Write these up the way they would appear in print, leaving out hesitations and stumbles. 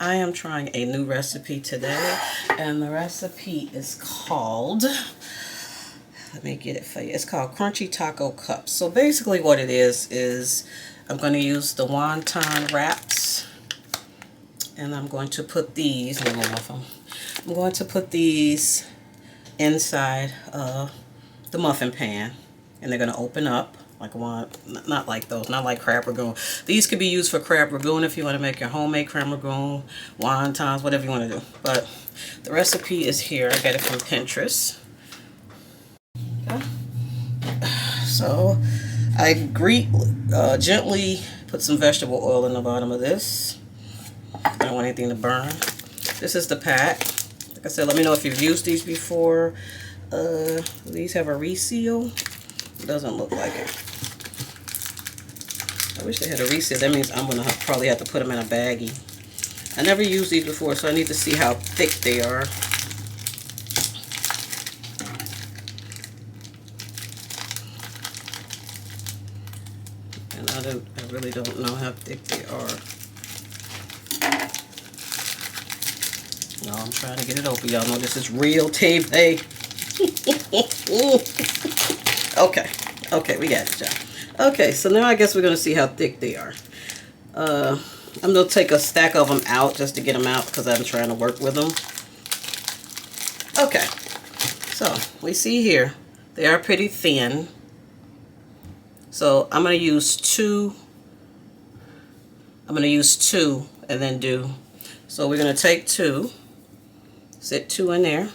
I am trying a new recipe today, and the recipe is called, let me get it for you. It's called Crunchy Taco Cups. So basically what it is I'm going to use the wonton wraps, and I'm going to put these, let me move them. I'm going to put these inside the muffin pan, and they're going to open up like one, not like those, not like crab ragoon. These could be used for crab ragoon if you want to make your homemade crab ragoon, wontons, whatever you want to do. But the recipe is here. I got it from Pinterest. Okay. So I gently put some vegetable oil in the bottom of this. I don't want anything to burn. This is the pack. Like I said, let me know if you've used these before. These have a reseal. It doesn't look like it. I wish they had a reseal. That means I'm gonna probably have to put them in a baggie. I never used these before, so I need to see how thick they are. And I really don't know how thick they are. No, I'm trying to get it open. Y'all know this is real TV. Okay, we got it, y'all. Okay, so now I guess we're going to see how thick they are. I'm going to take a stack of them out just to get them out because I'm trying to work with them. Okay, so we see here they are pretty thin. So I'm going to use two. I'm going to use two and then do. So we're going to take two, sit two in there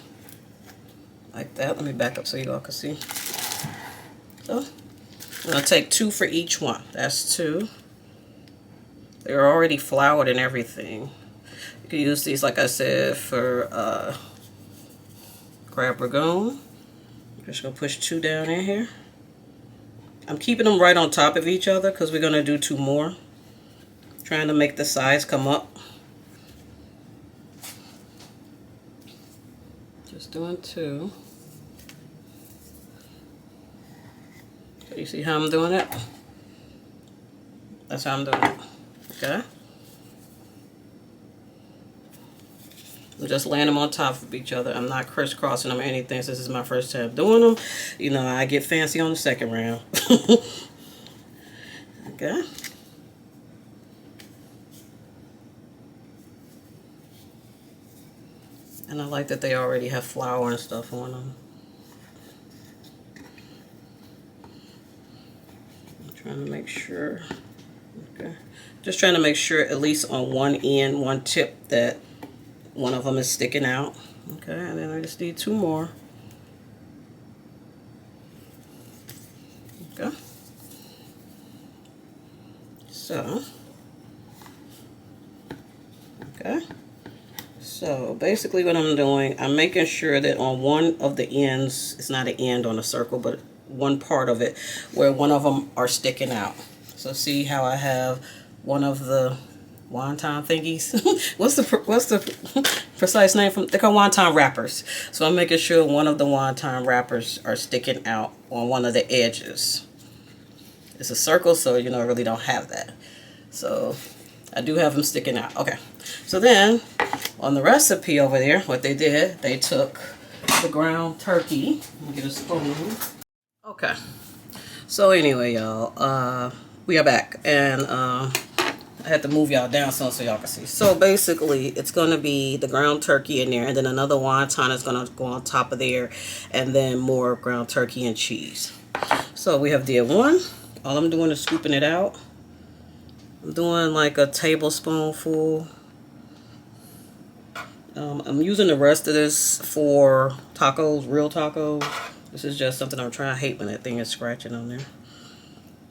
like that. Let me back up so you all can see. So I'm going to take two for each one. That's two. They're already floured and everything. You can use these, like I said, for crab ragoon. I'm just going to push two down in here. I'm keeping them right on top of each other because we're going to do two more. Trying to make the sides come up. Just doing two. You see how I'm doing it? That's how I'm doing it. Okay. I'm just laying them on top of each other. I'm not crisscrossing them or anything. Since this is my first time doing them, you know, I get fancy on the second round. Okay. And I like that they already have flour and stuff on them. I'm trying to make sure. Okay. Just trying to make sure at least on one end, one tip, that one of them is sticking out. Okay, and then I just need 2 more. Okay. So, okay. So basically what I'm doing, I'm making sure that on one of the ends, it's not an end on a circle, but one part of it where one of them are sticking out. So see how I have one of the wonton thingies? what's the precise name? They're called wonton wrappers. So I'm making sure one of the wonton wrappers are sticking out on one of the edges. It's a circle, so you know I really don't have that. So I do have them sticking out. Okay. So then on the recipe over there, what they did, they took the ground turkey. Let me get a spoon. Okay. So anyway, y'all, we are back, and I had to move y'all down so y'all can see. So basically, it's going to be the ground turkey in there, and then another wonton is going to go on top of there, and then more ground turkey and cheese. So we have did one. All I'm doing is scooping it out. I'm doing like a tablespoonful. I'm using the rest of this for tacos, real tacos. This is just something I'm trying. I hate when that thing is scratching on there.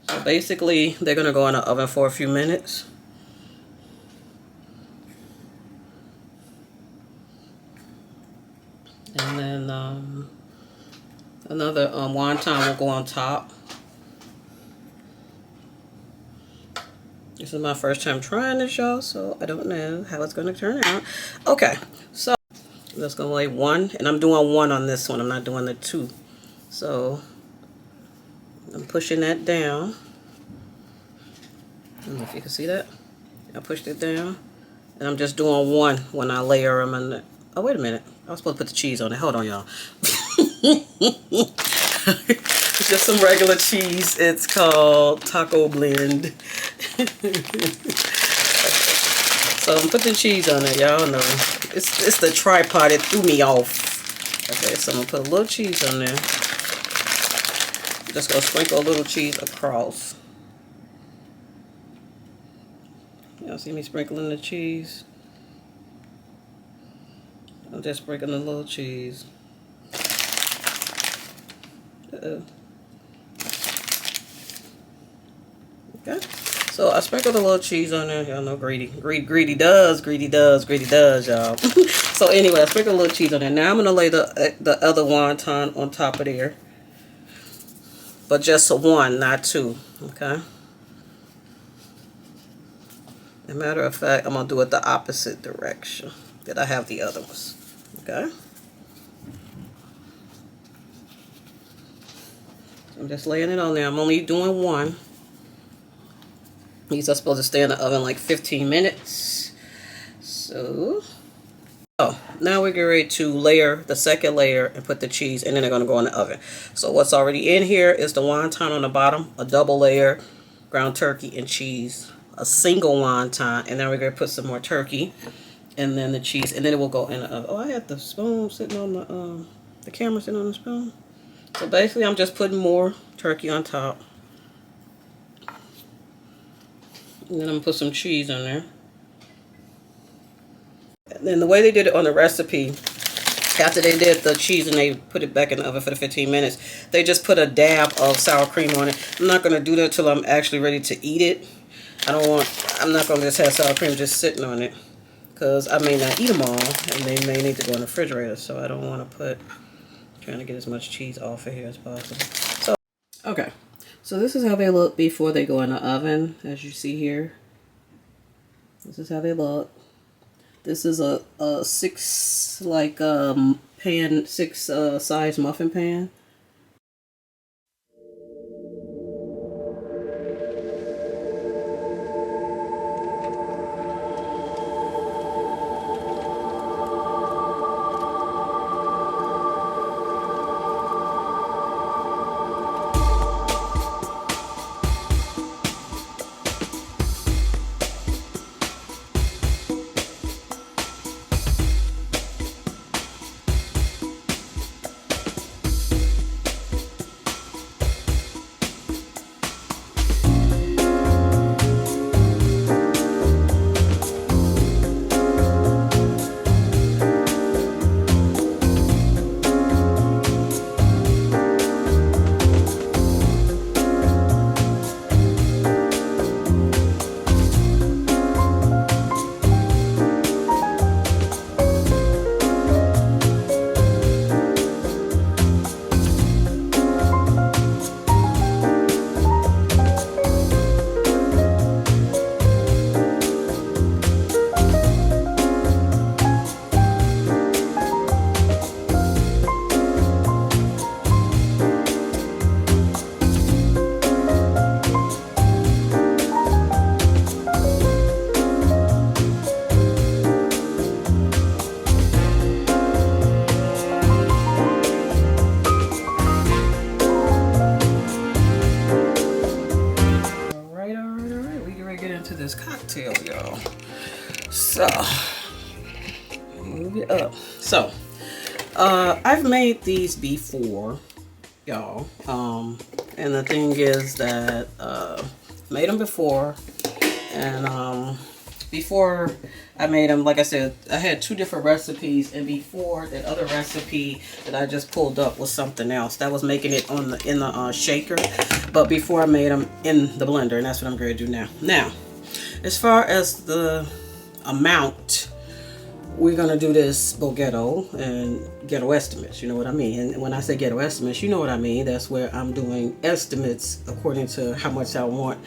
So basically, they're going to go in the oven for a few minutes. And then another wonton will go on top. This is my first time trying this, y'all, so I don't know how it's going to turn out. Okay, so I'm just going to lay one, and I'm doing one on this one. I'm not doing the 2. So I'm pushing that down. I don't know if you can see that. I pushed it down, and I'm just doing one when I layer them in the... Oh, wait a minute. I was supposed to put the cheese on it. Hold on, y'all. It's just some regular cheese. It's called Taco Blend. So I'm putting cheese on it. Y'all know. It's the tripod. It threw me off. Okay, so I'm going to put a little cheese on there. Just going to sprinkle a little cheese across. Y'all see me sprinkling the cheese? I'm just sprinkling a little cheese. Uh-oh. Okay. So I sprinkled a little cheese on there. Y'all know greedy. Greedy does, y'all. So anyway, I sprinkled a little cheese on there. Now I'm going to lay the other wonton on top of there. But just 1, not 2. Okay. As a matter of fact, I'm going to do it the opposite direction that I have the other ones. Okay. I'm just laying it on there. I'm only doing 1. These are supposed to stay in the oven like 15 minutes. So, now we're getting ready to layer the second layer and put the cheese, and then they're going to go in the oven. So what's already in here is the wonton on the bottom, a double layer, ground turkey and cheese, a single wonton, and then we're going to put some more turkey, and then the cheese, and then it will go in the oven. Oh, I had the spoon sitting on the camera sitting on the spoon. So basically, I'm just putting more turkey on top. And then I'm going to put some cheese on there. And then the way they did it on the recipe, after they did the cheese and they put it back in the oven for the 15 minutes, they just put a dab of sour cream on it. I'm not going to do that till I'm actually ready to eat it. I'm not going to just have sour cream just sitting on it, because I may not eat them all, and they may need to go in the refrigerator. So I don't want to trying to get as much cheese off of here as possible. So, okay. So this is how they look before they go in the oven, as you see here. This is how they look. This is a 6 size muffin pan. So, move it up. So, I've made these before, y'all. And the thing is that made them before, and before I made them, like I said, I had 2 different recipes, and before that other recipe that I just pulled up was something else. That was making it on the in the shaker, but before I made them in the blender, and that's what I'm going to do now. Now, as far as the amount, we're going to do this ghetto and ghetto estimates, you know what I mean? And when I say ghetto estimates, you know what I mean. That's where I'm doing estimates according to how much I want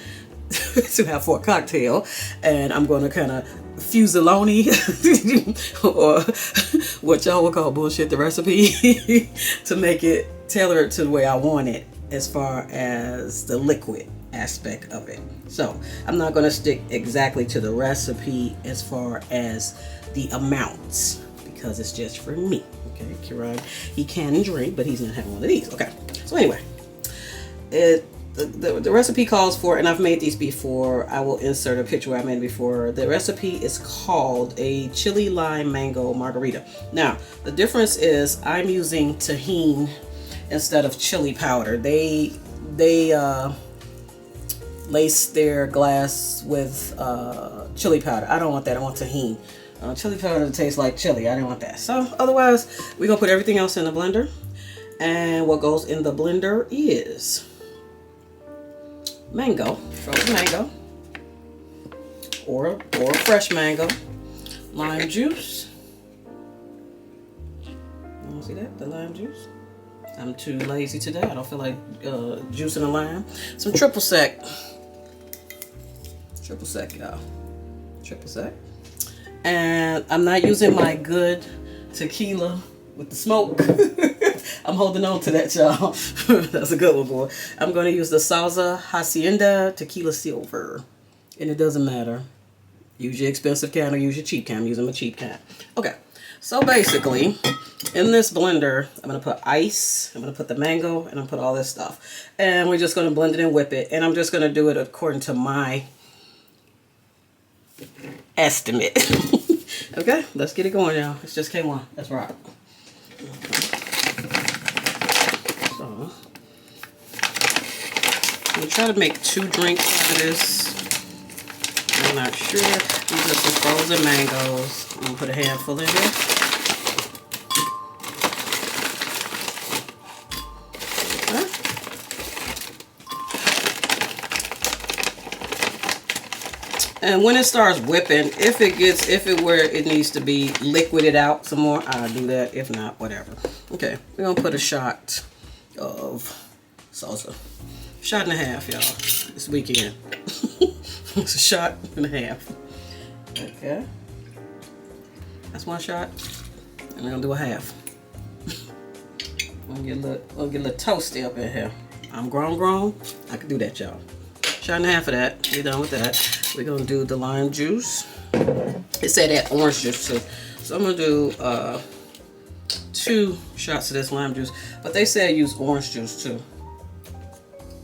to have for a cocktail, and I'm going to kind of fusiloni or what y'all would call bullshit the recipe to make it tailor it to the way I want it as far as the liquid aspect of it. So I'm not going to stick exactly to the recipe as far as the amounts because it's just for me. Okay, Kiran, he can drink, but he's not having one of these. Okay, so anyway, the recipe calls for, and I've made these before, I will insert a picture where I made it before. The recipe is called a chili lime mango margarita. Now, the difference is I'm using tahini instead of chili powder. They lace their glass with chili powder. I don't want that. I want tahini. Chili powder tastes like chili. I didn't want that. So otherwise, we're going to put everything else in the blender. And what goes in the blender is mango, frozen mango, or fresh mango, lime juice. You want to see that? The lime juice. I'm too lazy today. I don't feel like juicing a lime. Some triple sec. Triple sec, y'all. Triple sec. And I'm not using my good tequila with the smoke. I'm holding on to that, y'all. That's a good one, boy. I'm going to use the Salsa Hacienda Tequila Silver. And it doesn't matter. Use your expensive can or use your cheap can. I'm using my cheap can. Okay. So basically, in this blender, I'm going to put ice. I'm going to put the mango. And I'm going to put all this stuff. And we're just going to blend it and whip it. And I'm just going to do it according to my estimate. Okay, let's get it going now. It's just K1. Let's rock. So, I'm going to try to make 2 drinks out of this. I'm not sure. These are some frozen mangoes. I'm going to put a handful in here. And when it starts whipping, if it where it needs to be liquided out some more, I'll do that. If not, whatever. Okay, we're gonna put a shot of salsa. Shot and a half, y'all. This weekend. It's a shot and a half. Okay. That's 1 shot. And we're gonna do a half. We'll get a little toasty up in here. I'm grown. I can do that, y'all. Shot and a half of that. We're done with that. We're gonna do the lime juice. It said add orange juice too. So I'm gonna do 2 shots of this lime juice. But they said use orange juice too.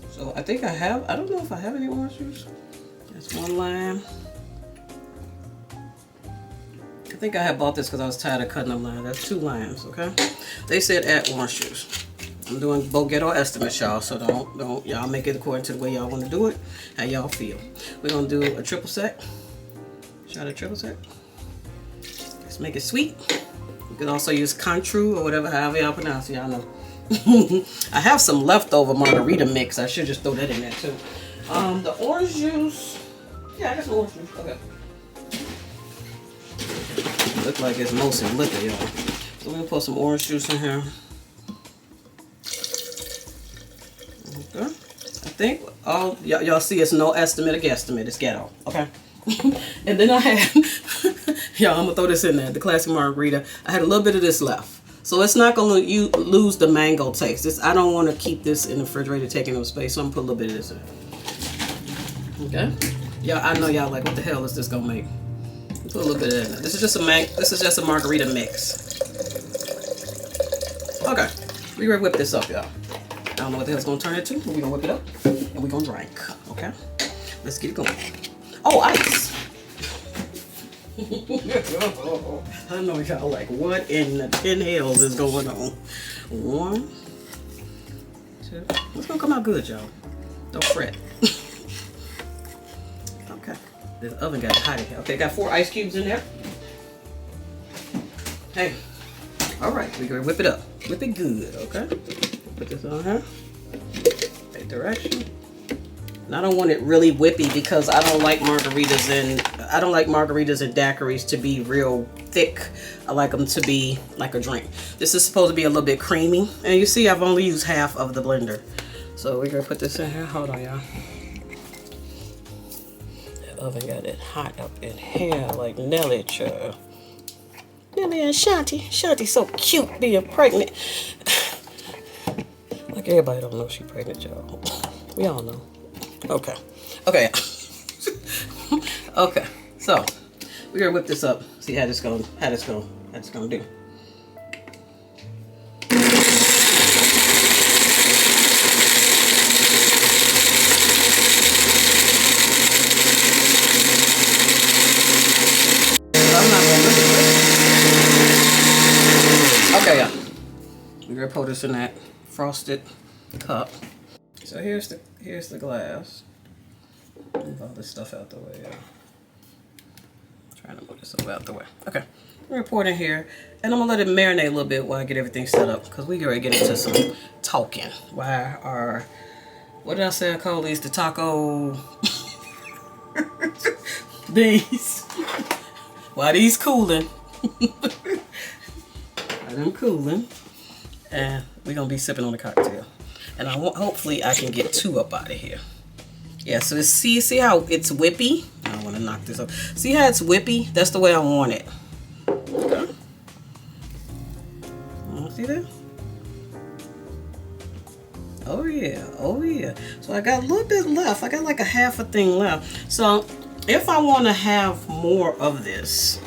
So I think I don't know if I have any orange juice. That's 1 lime. I think I had bought this because I was tired of cutting them limes. That's 2 limes, okay? They said add orange juice. I'm doing ghetto estimates, y'all, so don't y'all make it according to the way y'all want to do it, how y'all feel. We're gonna do a triple sec. Shot of triple sec. Let's make it sweet. You can also use Contru or whatever, however y'all pronounce it, y'all know. I have some leftover margarita mix. I should just throw that in there too. The orange juice. Yeah, I got some orange juice. Okay. Look like it's mostly liquor, y'all. So we're gonna put some orange juice in here. Okay. I think all y'all see it's no estimate or guesstimate. It's ghetto. Okay. And then I had y'all, I'm gonna throw this in there. The classic margarita. I had a little bit of this left. So it's not gonna lose the mango taste. I don't want to keep this in the refrigerator taking up space, so I'm gonna put a little bit of this in. Okay. Y'all, I know y'all like, what the hell is this gonna make? Put a little bit of that. This is just a margarita mix. Okay. We're gonna whip this up, y'all. I don't know what the hell it's gonna turn into, but we're gonna whip it up and we're gonna drink. Okay? Let's get it going. Oh, ice. I know y'all like, what in the 10 hells is going on? 1, 2. It's gonna come out good, y'all. Don't fret. Okay. This oven got hot in here. Okay, got 4 ice cubes in there. Hey. Alright, we're gonna whip it up. Whip it good, okay? Put this on here. Right direction. And I don't want it really whippy because I don't like margaritas and daiquiris to be real thick. I like them to be like a drink. This is supposed to be a little bit creamy. And you see I've only used half of the blender. So we're gonna put this in here. Hold on, y'all. The oven got it hot up in here like Nelly, child. Nelly and Shanti. Shanti's so cute being pregnant. Like everybody don't know she's pregnant, y'all. We all know. Okay. Okay. Okay. So we're gonna whip this up. See how this gonna do. I'm not gonna whip it. Okay, yeah. We're gonna pour this in that frosted cup. So here's the glass. Move all this stuff out the way. Yeah. Trying to move this all out the way. Okay, we're gonna pour it in here, and I'm gonna let it marinate a little bit while I get everything set up, because we gotta get into some talking. Why are, what did I say I call these? The taco these. Why these cooling? Why them cooling? And we're gonna be sipping on the cocktail. And hopefully I can get 2 up out of here. Yeah, so see how it's whippy? I don't want to knock this up. See how it's whippy? That's the way I want it. Okay. See that? Oh yeah, oh yeah. So I got a little bit left. I got like a half a thing left. So if I want to have more of this,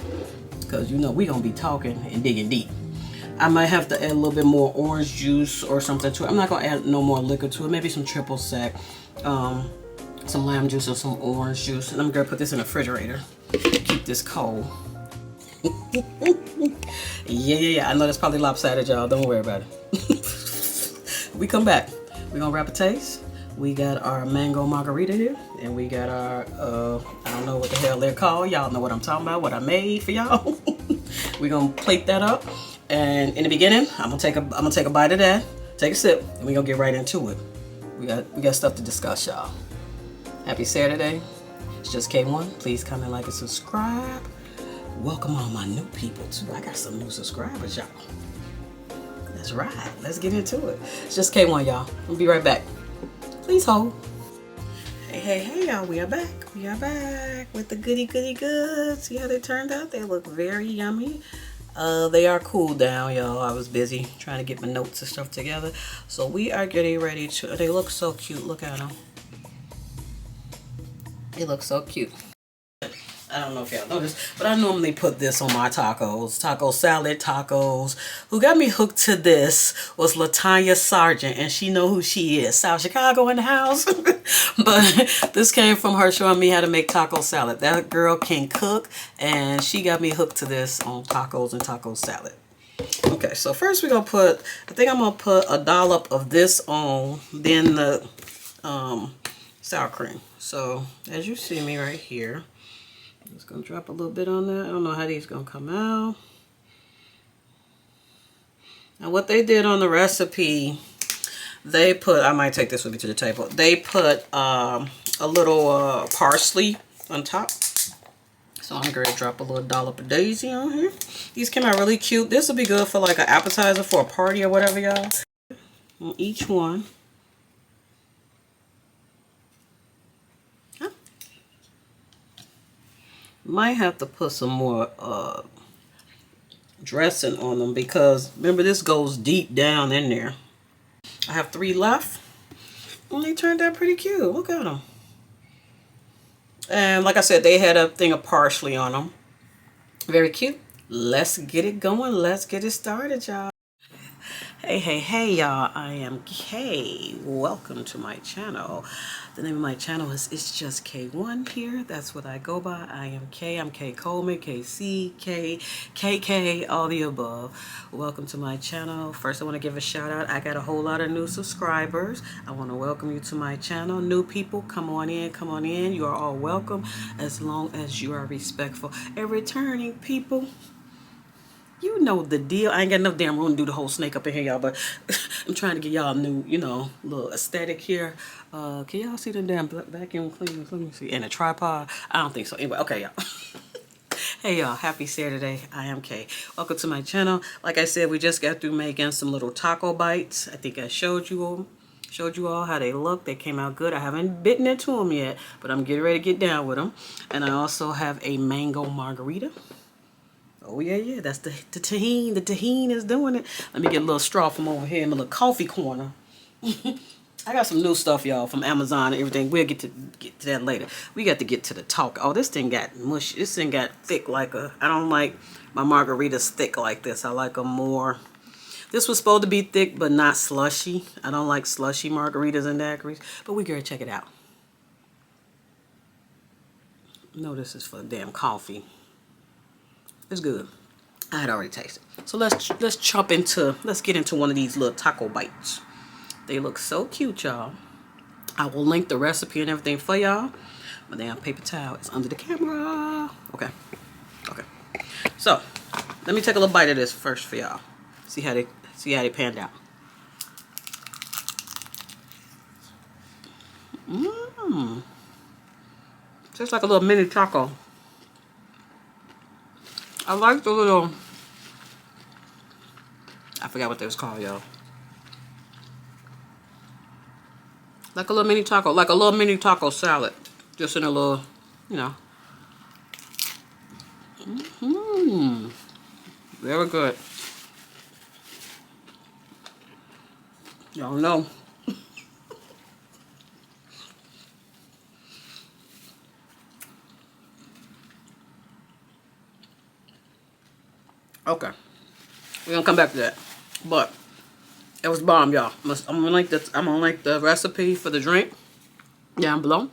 because you know we're going to be talking and digging deep, I might have to add a little bit more orange juice or something to it. I'm not going to add no more liquor to it. Maybe some triple sec, some lime juice or some orange juice. And I'm going to put this in the refrigerator. Keep this cold. Yeah. I know that's probably lopsided, y'all. Don't worry about it. We come back. We're going to wrap a taste. We got our mango margarita here. And we got our, I don't know what the hell they're called. Y'all know what I'm talking about. What I made for y'all. We're going to plate that up. And in the beginning, I'm gonna take a bite of that, take a sip, and we're gonna get right into it. We got stuff to discuss, y'all. Happy Saturday. It's just K1. Please comment, like, and subscribe. Welcome all my new people too. I got some new subscribers, y'all. That's right. Let's get into it. It's just K1, y'all. We'll be right back. Please hold. Hey, y'all. We are back. We are back with the goody goods. See how they turned out? They look very yummy. They are cooled down, y'all. I was busy trying to get my notes and stuff together. So we are getting ready to, they look so cute. Look at them. They look so cute. I don't know if y'all noticed, but I normally put this on my tacos. Taco salad, tacos. Who got me hooked to this was Latanya Sargent, and she know who she is. South Chicago in the house. But this came from her showing me how to make taco salad. That girl can cook, and she got me hooked to this on tacos and taco salad. Okay, so first we're going to put, I think I'm going to put a dollop of this on, then the sour cream. So as you see me right here, I'm just going to drop a little bit on that. I don't know how these going to come out. Now what they did on the recipe, they put, I might take this with me to the table. They put a little parsley on top. So I'm going to drop a little dollop of daisy on here. These came out really cute. This will be good for like an appetizer for a party or whatever, y'all. On each one. Might have to put some more dressing on them because remember this goes deep down in there. I have 3 left. And they turned out pretty cute. Look at them. And like I said, they had a thing of parsley on them. Very cute. Let's get it going. Let's get it started, y'all. Hey, y'all. I am Kay. Welcome to my channel. The name of my channel is It's Just K1 here. That's what I go by. I am Kay. I'm Kay Coleman, KC, K, KK, all the above. Welcome to my channel. First, I want to give a shout out. I got a whole lot of new subscribers. I want to welcome you to my channel. New people, come on in, come on in. You are all welcome as long as you are respectful. And returning people, you know the deal. I ain't got enough damn room to do the whole snake up in here, y'all, but I'm trying to get y'all new, little aesthetic here. Can y'all see them damn vacuum cleaners? Let me see. And a tripod? I don't think so. Anyway, okay, y'all. Hey, y'all. Happy Saturday. I am Kay. Welcome to my channel. Like I said, we just got through making some little taco bites. I think I showed you all how they look. They came out good. I haven't bitten into them yet, but I'm getting ready to get down with them. And I also have a mango margarita. Oh, yeah, that's the tahini. The tahini is doing it. Let me get a little straw from over here in my little coffee corner. I got some new stuff, y'all, from Amazon and everything. We'll get to that later. We got to get to the talk. Oh, this thing got mushy. This thing got thick I don't like my margaritas thick like this. I like them more. This was supposed to be thick, but not slushy. I don't like slushy margaritas and daiquiris. But we gotta check it out. No, this is for damn coffee. It's good. I had already tasted. So let's get into one of these little taco bites. They look so cute, y'all. I will link the recipe and everything for y'all. My damn paper towel is under the camera. Okay. So let me take a little bite of this first for y'all. See how they panned out. Just like a little mini taco. I like the little, I forgot what they was called, y'all. Like a little mini taco, like a little mini taco salad. Just in a little, Very good. Y'all know. Okay. We're gonna come back to that. But it was bomb, y'all. I'm gonna link the recipe for the drink down below.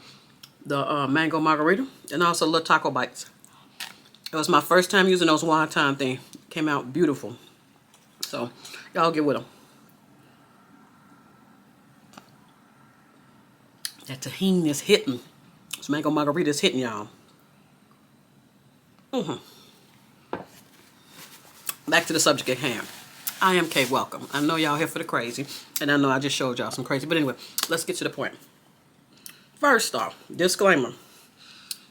The mango margarita and also little taco bites. It was my first time using those one-time thing. Came out beautiful. So y'all get with them. That tahini is hitting. This mango margarita is hitting, y'all. Back to the subject at hand. I am Kay. Welcome. I know y'all here for the crazy, and I know I just showed y'all some crazy. But anyway, let's get to the point. First off, disclaimer.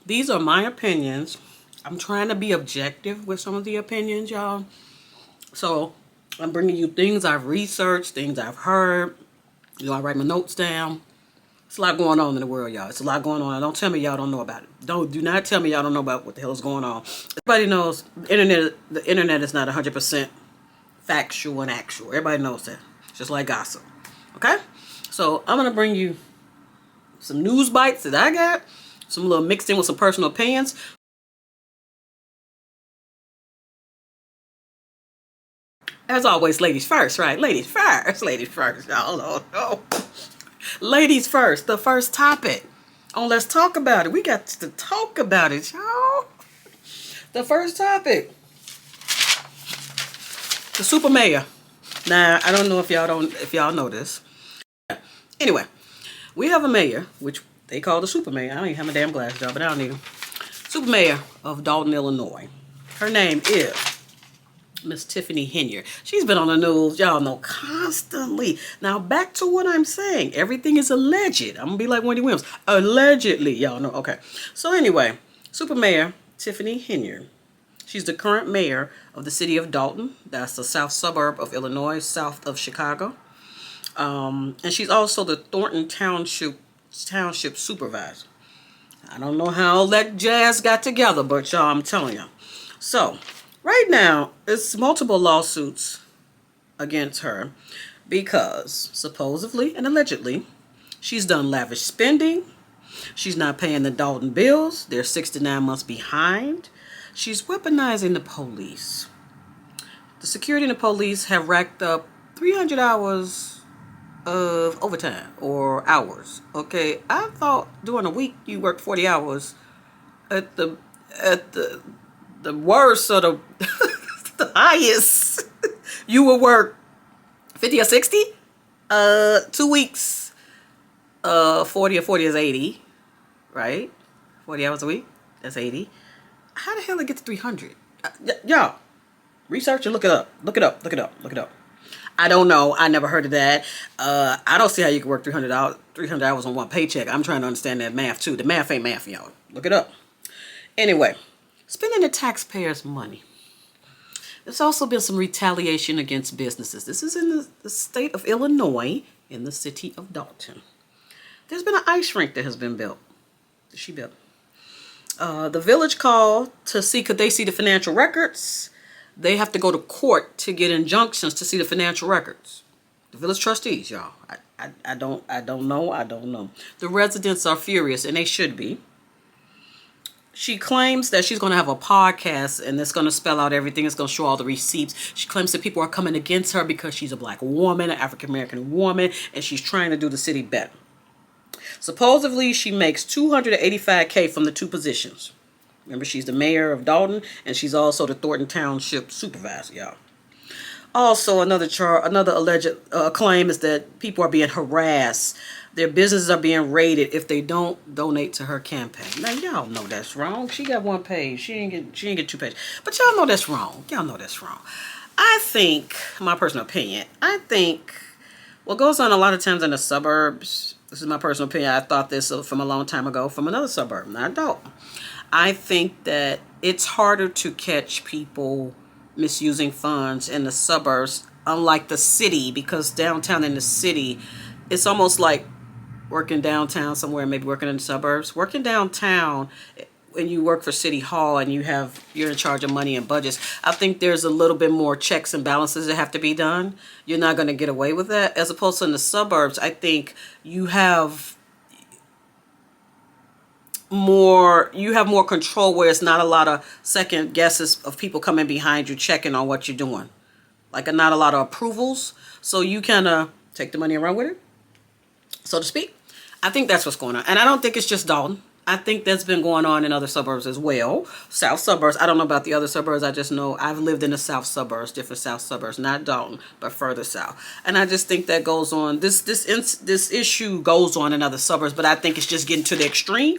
These are my opinions. I'm trying to be objective with some of the opinions, y'all. So I'm bringing you things I've researched, things I've heard. I write my notes down. It's a lot going on in the world, y'all. It's a lot going on. Don't tell me y'all don't know about it. Do not tell me y'all don't know about what the hell is going on. Everybody knows the internet is not 100% factual and actual. Everybody knows that. It's just like gossip. Okay? So I'm going to bring you some news bites that I got. Some little mixed in with some personal opinions. As always, ladies first, right? Ladies first. Ladies first, y'all. Oh. Ladies first. The first topic. Oh, let's talk about it. We got to talk about it, y'all. The first topic. The super mayor. Now, I don't know if y'all know this. Anyway, we have a mayor, which they call the super mayor. I don't even have my damn glasses, y'all, but I don't need them. Super mayor of Dalton, Illinois. Her name is Miss Tiffany Henyard. She's been on the news, y'all know, constantly. Now, back to what I'm saying. Everything is alleged. I'm going to be like Wendy Williams. Allegedly, y'all know. Okay. So anyway, Super Mayor Tiffany Henyard. She's the current mayor of the city of Dalton. That's the south suburb of Illinois, south of Chicago. And she's also the Thornton Township supervisor. I don't know how all that jazz got together, but y'all, I'm telling you. So, right now, it's multiple lawsuits against her because supposedly and allegedly, she's done lavish spending. She's not paying the Dalton bills. They're 69 months behind. She's weaponizing the police. The security and the police have racked up 300 hours of overtime or hours. Okay, I thought during a week you worked 40 hours. At the worst or the the highest, you will work 50 or 60. 2 weeks. 40 or 40 is 80, right? 40 hours a week. That's 80. How the hell did it get to 300? Y'all, research and look it up. Look it up. Look it up. Look it up. I don't know. I never heard of that. I don't see how you can work 300 hours on one paycheck. I'm trying to understand that math too. The math ain't math, y'all. Look it up. Anyway, spending the taxpayers' money. There's also been some retaliation against businesses. This is in the state of Illinois, in the city of Dalton. There's been an ice rink that has been built. She built. The village called to see could they see the financial records. They have to go to court to get injunctions to see the financial records. The village trustees, y'all. I don't know. The residents are furious, and they should be. She claims that she's going to have a podcast and it's going to spell out everything. It's going to show all the receipts. She claims that people are coming against her because she's a black woman, an African-American woman, and she's trying to do the city better. Supposedly, she makes $285K from the two positions. Remember, she's the mayor of Dalton, and she's also the Thornton Township supervisor, y'all. Also, another alleged claim is that people are being harassed. Their businesses are being raided if they don't donate to her campaign. Now, y'all know that's wrong. She got one page. She ain't get 2 pages. But y'all know that's wrong. Y'all know that's wrong. I think, my personal opinion, what goes on a lot of times in the suburbs, this is my personal opinion, I thought this from a long time ago from another suburb, not Dalton. I think that it's harder to catch people misusing funds in the suburbs, unlike the city, because downtown in the city, it's almost like working downtown somewhere, maybe working in the suburbs. Working downtown, when you work for City Hall and you're in charge of money and budgets, I think there's a little bit more checks and balances that have to be done. You're not going to get away with that. As opposed to in the suburbs, I think you have more control, where it's not a lot of second guesses of people coming behind you checking on what you're doing. Like not a lot of approvals. So you kind of take the money and run with it, so to speak. I think that's what's going on. And I don't think it's just Dalton. I think that's been going on in other suburbs as well. South suburbs. I don't know about the other suburbs. I just know I've lived in the south suburbs, different south suburbs, not Dalton, but further south. And I just think that goes on. This issue goes on in other suburbs, but I think it's just getting to the extreme.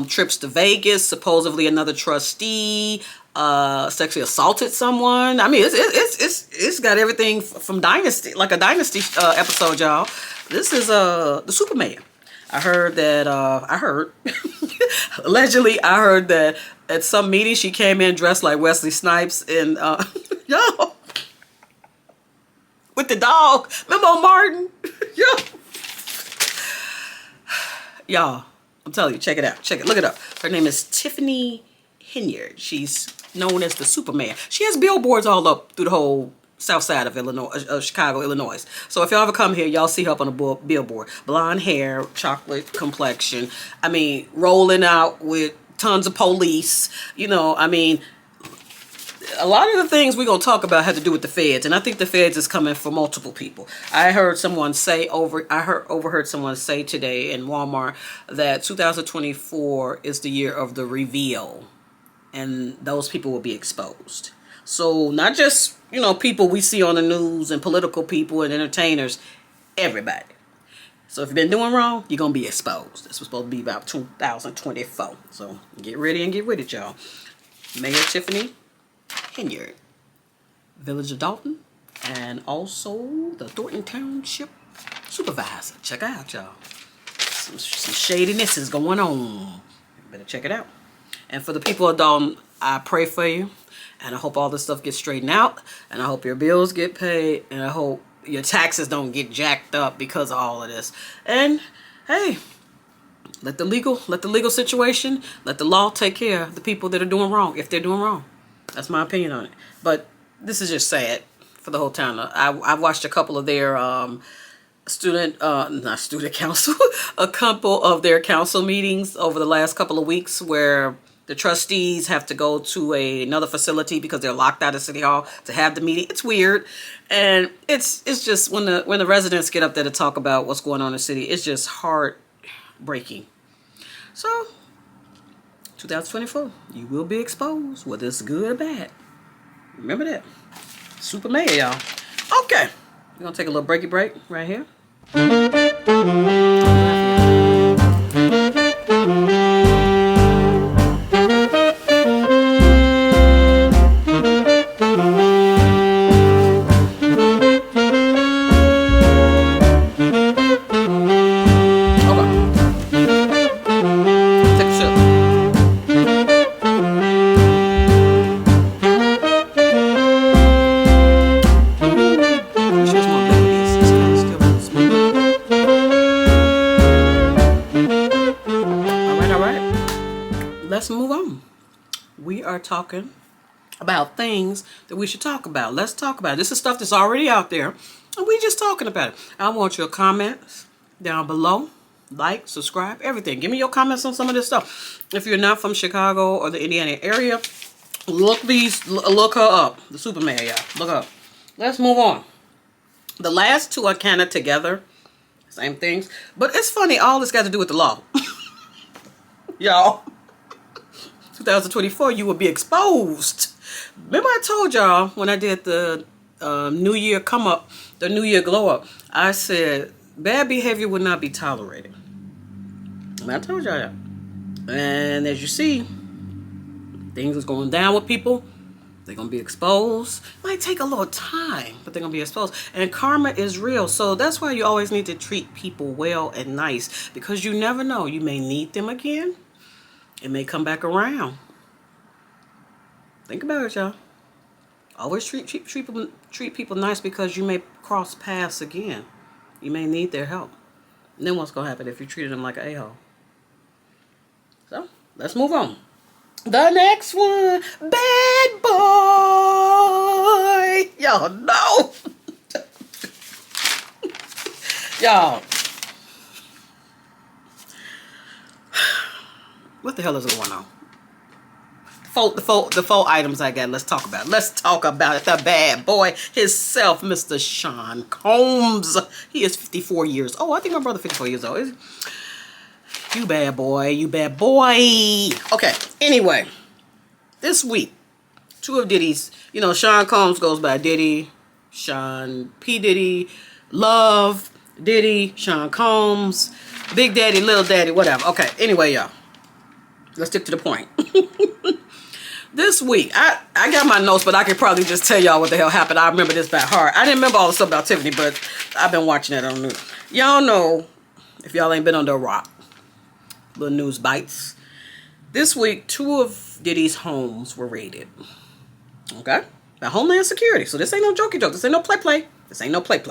Trips to Vegas. Supposedly another trustee sexually assaulted someone. I mean, it's got everything from Dynasty, like a Dynasty episode, y'all. This is the Superman. I heard allegedly I heard that at some meeting she came in dressed like Wesley Snipes and yo, with the dog. Remember Martin? Y'all, I'm telling you, check it out. Look it up. Her name is Tiffany Henyard. She's known as the Superman. She has billboards all up through the whole south side of Chicago, Illinois. So if y'all ever come here, y'all see her up on a billboard. Blonde hair, chocolate complexion. I mean, rolling out with tons of police. You know, I mean, a lot of the things we're going to talk about have to do with the feds. And I think the feds is coming for multiple people. I overheard someone say today in Walmart that 2024 is the year of the reveal. And those people will be exposed. So not just, people we see on the news and political people and entertainers, everybody. So if you've been doing wrong, you're going to be exposed. This was supposed to be about 2024. So get ready and get with it, y'all. Mayor Tiffany Henyard, Village of Dalton, and also the Thornton Township Supervisor. Check out, y'all. Some shadiness is going on. You better check it out. And for the people of Dalton, I pray for you. And I hope all this stuff gets straightened out. And I hope your bills get paid. And I hope your taxes don't get jacked up because of all of this. And hey, let the legal situation, let the law take care of the people that are doing wrong, if they're doing wrong. That's my opinion on it. But this is just sad for the whole town. I watched a couple of their a couple of their council meetings over the last couple of weeks where The trustees have to go to another facility because they're locked out of City Hall to have the meeting. It's weird. And it's just when the residents get up there to talk about what's going on in the city, it's just heartbreaking. So, 2024, you will be exposed, whether it's good or bad. Remember that. Super mayor, y'all. Okay. We're going to take a little breaky break right here. Let's move on. We are talking about things that we should talk about. Let's talk about it. This is stuff that's already out there, and we just talking about it. I want your comments down below. Like, subscribe, everything. Give me your comments on some of this stuff. If you're not from Chicago or the Indiana area, look her up. The Superman, y'all. Look her up. Let's move on. The last two are kind of together. Same things. But it's funny, all this got to do with the law. Y'all. 2024, you will be exposed. Remember I told y'all when I did the New Year come up, the New Year glow up, I said bad behavior would not be tolerated. And I told y'all that. And as you see, things is going down with people. They're going to be exposed. Might take a little time, but they're going to be exposed. And karma is real. So that's why you always need to treat people well and nice, because you never know. You may need them again. It may come back around. Think about it, y'all. Always treat people nice, because you may cross paths again. You may need their help. And then what's going to happen if you treated them like an a-hole? So, let's move on. The next one, bad boy. Y'all know. Y'all. What the hell is going on? The four items I got. Let's talk about it. Let's talk about it. The bad boy himself, Mr. Sean Combs. He is 54 years old. I think my brother 54 years old. You bad boy. You bad boy. Okay. Anyway, this week, two of Diddy's. You know, Sean Combs goes by Diddy, Sean P. Diddy, Love, Diddy, Sean Combs, Big Daddy, Little Daddy, whatever. Okay. Anyway, y'all. Let's stick to the point. This week, I got my notes, but I could probably just tell y'all what the hell happened. I remember this by heart. I didn't remember all the stuff about Tiffany, but I've been watching it on the news. Y'all know, if y'all ain't been under a rock, little news bites. This week, two of Diddy's homes were raided. Okay? By Homeland Security. So this ain't no jokey joke. This ain't no play. This ain't no play.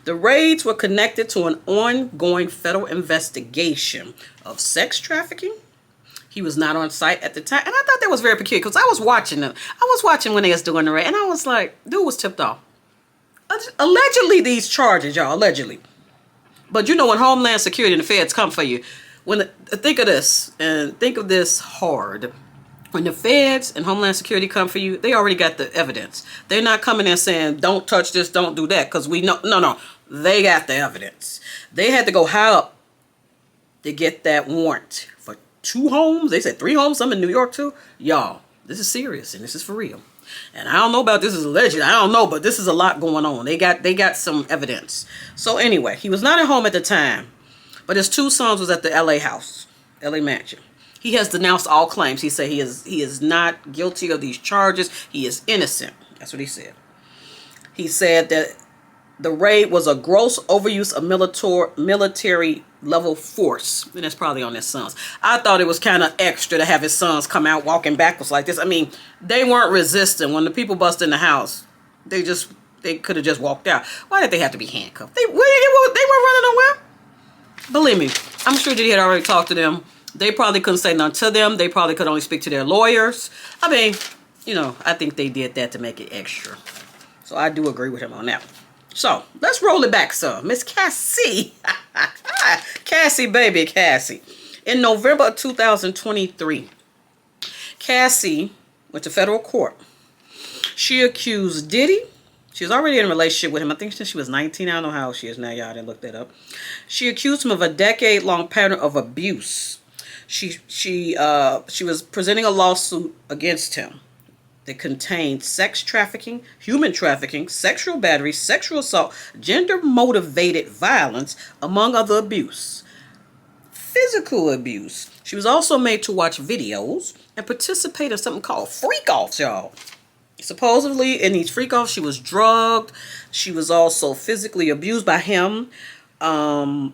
The raids were connected to an ongoing federal investigation of sex trafficking. He was not on site at the time. And I thought that was very peculiar, because I was watching them. I was watching when they was doing the raid. And I was like, dude was tipped off. Allegedly, these charges, y'all. Allegedly. But you know, when Homeland Security and the feds come for you, think of this, and think of this hard. When the feds and Homeland Security come for you, they already got the evidence. They're not coming in saying, don't touch this, don't do that, because we know. No. They got the evidence. They had to go high up to get that warrant for 2 homes. They said 3 homes, some in New York too. Y'all, this is serious, and this is for real. And I don't know about this is alleged. I don't know, but this is a lot going on. They got some evidence. So anyway, he was not at home at the time, but his 2 sons was at the LA house, LA mansion. He has denounced all claims. He said he is not guilty of these charges. He is innocent. That's what he said. He said that the raid was a gross overuse of military level force. And that's probably on his sons. I thought it was kind of extra to have his sons come out walking backwards like this. I mean, they weren't resisting. When the people bust in the house, they could have just walked out. Why did they have to be handcuffed? They weren't running nowhere. Believe me, I'm sure Diddy had already talked to them. They probably couldn't say nothing to them. They probably could only speak to their lawyers. I mean, you know, I think they did that to make it extra. So I do agree with him on that. So let's roll it back some. Miss Cassie. Cassie, baby, Cassie. In November of 2023, Cassie went to federal court. She accused Diddy. She was already in a relationship with him. I think since she was 19. I don't know how old she is now. Y'all didn't look that up. She accused him of a decade-long pattern of abuse. She was presenting a lawsuit against him that contained sex trafficking, human trafficking, sexual battery, sexual assault, gender-motivated violence, among other abuse. Physical abuse. She was also made to watch videos and participate in something called freak-offs, y'all. Supposedly, in these freak-offs, she was drugged. She was also physically abused by him. I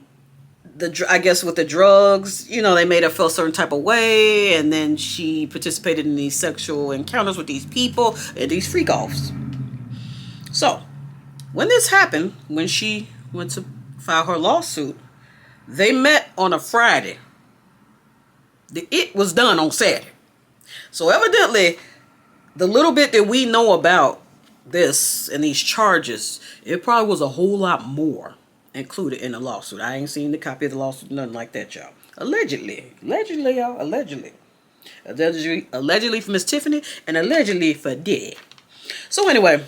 guess with the drugs, you know, they made her feel a certain type of way, and then she participated in these sexual encounters with these people and these freak-offs. So, when this happened, when she went to file her lawsuit, they met on a Friday. It was done on Saturday. So evidently, the little bit that we know about this and these charges, it probably was a whole lot more included in the lawsuit. I ain't seen the copy of the lawsuit, nothing like that, y'all. Allegedly, y'all, allegedly for Miss Tiffany and allegedly for Diddy. So anyway,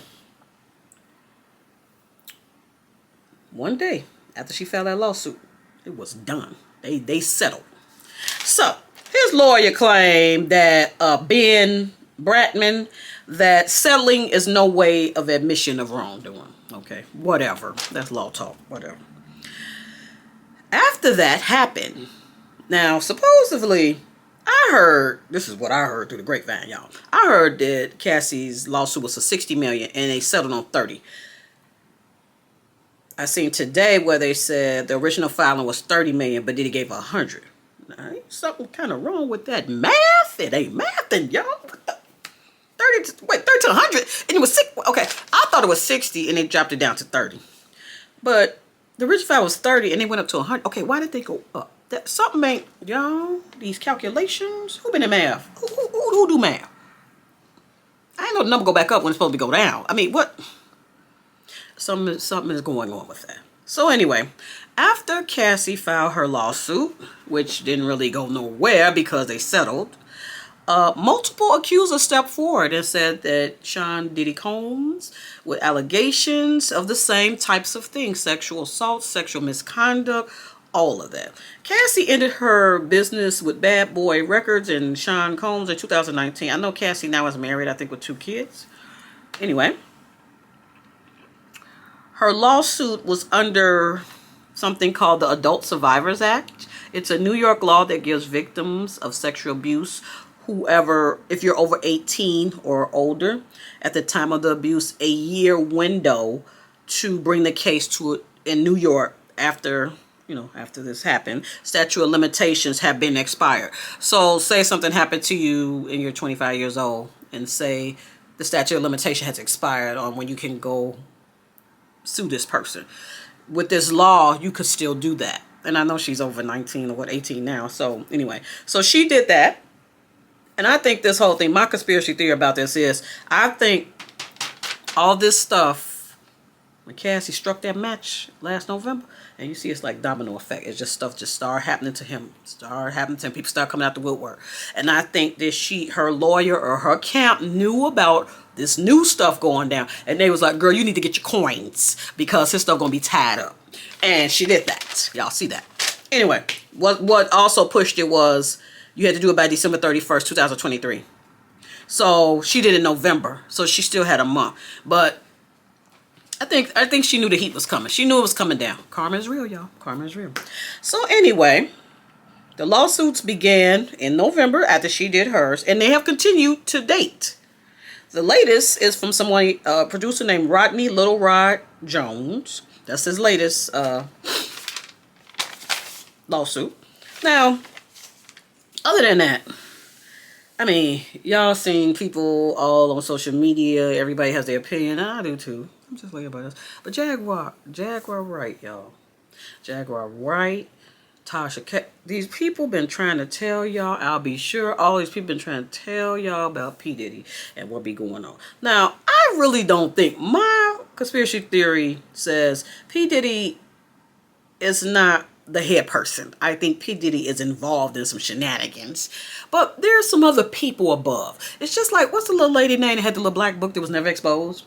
one day after she filed that lawsuit, it was done. They settled. So his lawyer claimed that Ben Bratman, that settling is no way of admission of wrongdoing. Okay, whatever. That's law talk, whatever. After that happened, now supposedly, I heard, this is what I heard through the grapevine, y'all. I heard that Cassie's lawsuit was for $60 million and they settled on 30. I seen today where they said the original filing was 30 million, but then he gave 100. Now, ain't something kind of wrong with that math? It ain't mathing, y'all. 30 to 100, and it was 6. Okay, I thought it was 60, and they dropped it down to 30. But the original file was 30, and they went up to 100. Okay, why did they go up? That something ain't, y'all. These calculations. Who been in math? Who do math? I ain't know the number go back up when it's supposed to go down. I mean, what? Something is going on with that. So anyway, after Cassie filed her lawsuit, which didn't really go nowhere because they settled, multiple accusers stepped forward and said that Sean Diddy Combs, with allegations of the same types of things, sexual assault, sexual misconduct, all of that. Cassie ended her business with Bad Boy Records and Sean Combs in 2019. I know Cassie now is married, I think, with 2 kids. Anyway, her lawsuit was under something called the Adult Survivors Act. It's a New York law that gives victims of sexual abuse, whoever, if you're over 18 or older at the time of the abuse, a year window to bring the case to in New York after, you know, after this happened. Statute of limitations have been expired. So say something happened to you and you're 25 years old, and say the statute of limitation has expired on when you can go sue this person. With this law, you could still do that. And I know she's over 19 or 18 now. So anyway, so she did that. And I think this whole thing, my conspiracy theory about this is, I think all this stuff, when Cassie struck that match last November, and you see it's like domino effect. It's just stuff just started happening to him. People start coming out the woodwork. And I think that her lawyer or her camp knew about this new stuff going down. And they was like, girl, you need to get your coins because his stuff going to be tied up. And she did that. Y'all see that. Anyway, what also pushed it was, you had to do it by December 31st, 2023. So she did it in November. So she still had a month. But I think she knew the heat was coming. She knew it was coming down. Karma is real, y'all. Karma is real. So anyway, the lawsuits began in November after she did hers. And they have continued to date. The latest is from someone, a producer named Rodney Little Rod Jones. That's his latest lawsuit. Now, other than that, I mean, y'all seen people all on social media. Everybody has their opinion. I do too. I'm just like about this. But Jaguar Wright, y'all. Jaguar Wright, Tasha K. These people been trying to tell y'all. I'll be sure all these people been trying to tell y'all about P. Diddy and what be going on. Now, I really don't think, my conspiracy theory says P. Diddy is not the head person. I think P. Diddy is involved in some shenanigans. But there's some other people above. It's just like, what's the little lady name that had the little black book that was never exposed?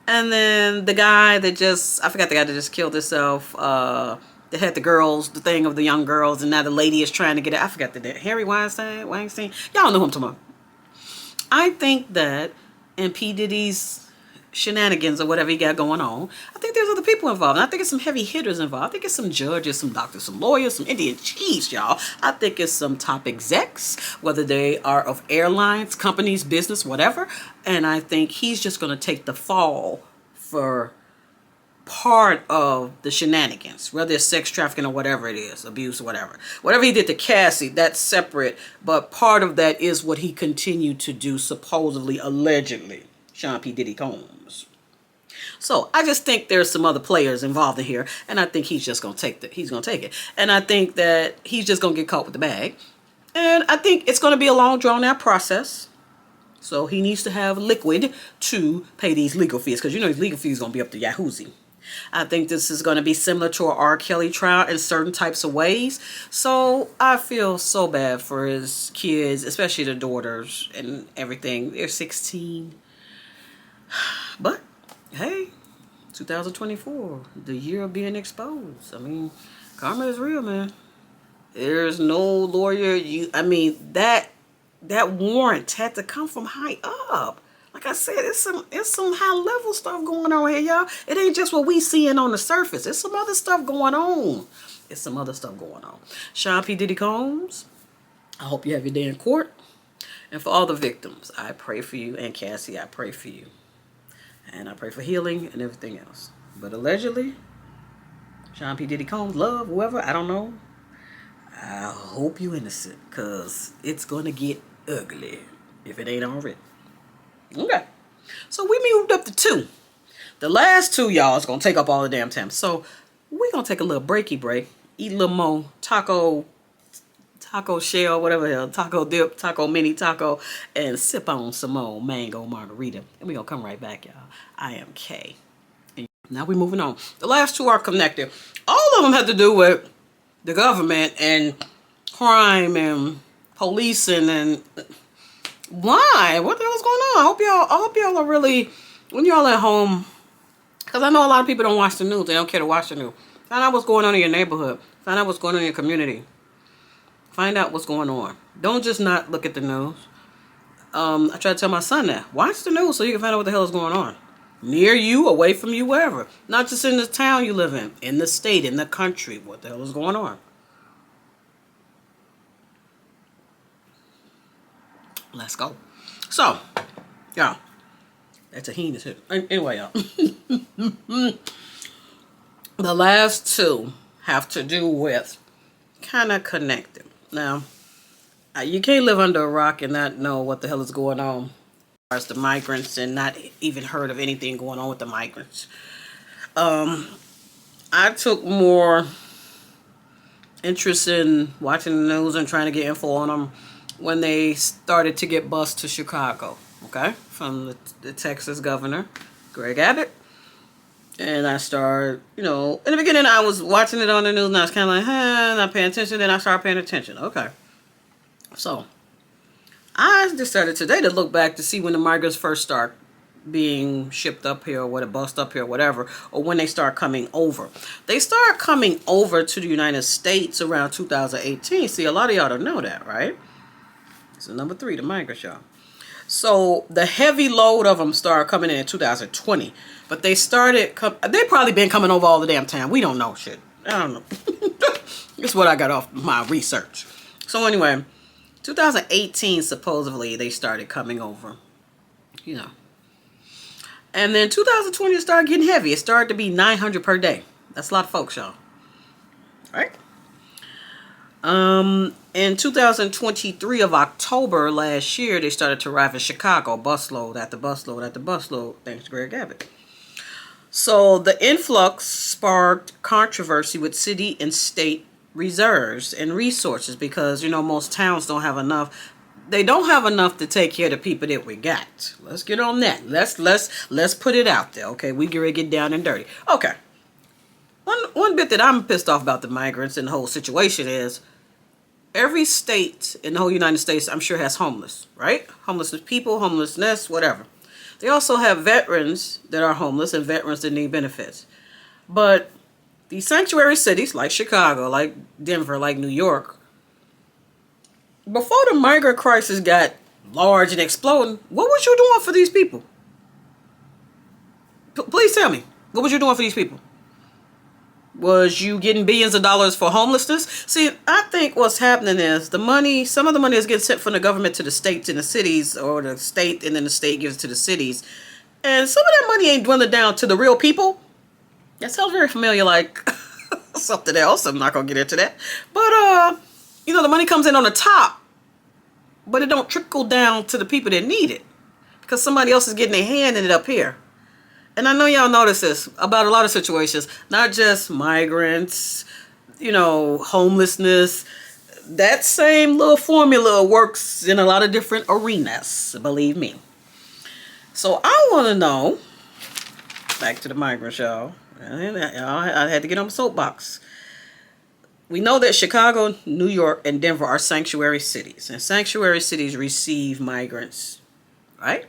And then the guy that just, I forgot the guy that just killed himself, that had the girls, the thing of the young girls, and now the lady is trying to get it. I forgot the name. Harry Weinstein? Y'all know who I'm talking about. I think that in P. Diddy's shenanigans or whatever he got going on, I think there's other people involved. And I think it's some heavy hitters involved. I think it's some judges, some doctors, some lawyers, some Indian chiefs, y'all. I think it's some top execs, whether they are of airlines, companies, business, whatever. And I think he's just going to take the fall for part of the shenanigans, whether it's sex trafficking or whatever it is, abuse or whatever. Whatever he did to Cassie, that's separate. But part of that is what he continued to do, supposedly, allegedly. Sean P. Diddy Combs. So I just think there's some other players involved in here, and I think he's just gonna take it. And I think that he's just gonna get caught with the bag. And I think it's gonna be a long, drawn out process. So he needs to have liquid to pay these legal fees, because you know his legal fees gonna be up to Yahoozy. I think this is going to be similar to an R. Kelly trial in certain types of ways. So I feel so bad for his kids, especially the daughters and everything. They're 16. But, hey, 2024, the year of being exposed. I mean, karma is real, man. There's no lawyer. That warrant had to come from high up. Like I said, it's some high level stuff going on here, y'all. It ain't just what we seeing on the surface. It's some other stuff going on. Sean P. Diddy Combs, I hope you have your day in court. And for all the victims, I pray for you. And Cassie, I pray for you. And I pray for healing and everything else. But allegedly, Sean P. Diddy Combs, love, whoever, I don't know. I hope you innocent, because it's going to get ugly if it ain't already. Okay. So we moved up to 2. The last 2, y'all, is going to take up all the damn time. So we're going to take a little breaky break. Eat a little more taco shell, whatever the hell, taco dip, taco mini taco, and sip on some more mango margarita. And we're going to come right back, y'all. I am Kay. And now we're moving on. The last 2 are connected. All of them have to do with the government and crime and policing and why? What the hell's going on? I hope y'all are really, when y'all at home, because I know a lot of people don't watch the news. They don't care to watch the news. Find out what's going on in your neighborhood. Find out what's going on in your community. Find out what's going on. Don't just not look at the news. I try to tell my son that. Watch the news so you can find out what the hell is going on. Near you, away from you, wherever. Not just in the town you live in the state, in the country. What the hell is going on? Let's go. So, y'all, that's a heinous hit. Anyway, y'all. The last 2 have to do with kind of connected. Now, you can't live under a rock and not know what the hell is going on as the migrants and not even heard of anything going on with the migrants. I took more interest in watching the news and trying to get info on them when they started to get bused to Chicago, okay, from the Texas governor, Greg Abbott. And I started, in the beginning I was watching it on the news and I was kind of like, not paying attention. Then I started paying attention. Okay. So, I decided today to look back to see when the migrants first start being shipped up here or what, bust up here or whatever, or when they start coming over. They start coming over to the United States around 2018. See, a lot of y'all don't know that, right? So number 3, the migrants, y'all. So the heavy load of them started coming in 2020. But they they probably been coming over all the damn time. We don't know shit. I don't know. It's what I got off my research. So anyway, 2018 supposedly they started coming over. And then 2020 it started getting heavy. It started to be 900 per day. That's a lot of folks, y'all. Right? In 2023 of October last year, they started to arrive in Chicago, busload after busload after busload, thanks to Greg Abbott. So the influx sparked controversy with city and state reserves and resources because, most towns don't have enough. They don't have enough to take care of the people that we got. Let's get on that. Let's put it out there, okay? We get down and dirty. Okay. one bit that I'm pissed off about the migrants and the whole situation is every state in the whole United States, I'm sure, has homeless, right? Homeless people, homelessness, whatever. They also have veterans that are homeless and veterans that need benefits. But these sanctuary cities like Chicago, like Denver, like New York, before the migrant crisis got large and exploding, what was you doing for these people? Please tell me. What was you doing for these people? Was you getting billions of dollars for homelessness? See, I think what's happening is the money, some of the money is getting sent from the government to the states and the cities, or the state and then the state gives it to the cities. And some of that money ain't dwindling down to the real people. That sounds very familiar, like something else. I'm not going to get into that. But, you know, the money comes in on the top, but it don't trickle down to the people that need it. Because somebody else is getting their hand in it up here. And I know y'all notice this about a lot of situations, not just migrants, you know, homelessness. That same little formula works in a lot of different arenas, believe me. So I want to know, back to the migrants, y'all. I had to get on the soapbox. We know that Chicago, New York, and Denver are sanctuary cities. And sanctuary cities receive migrants, right?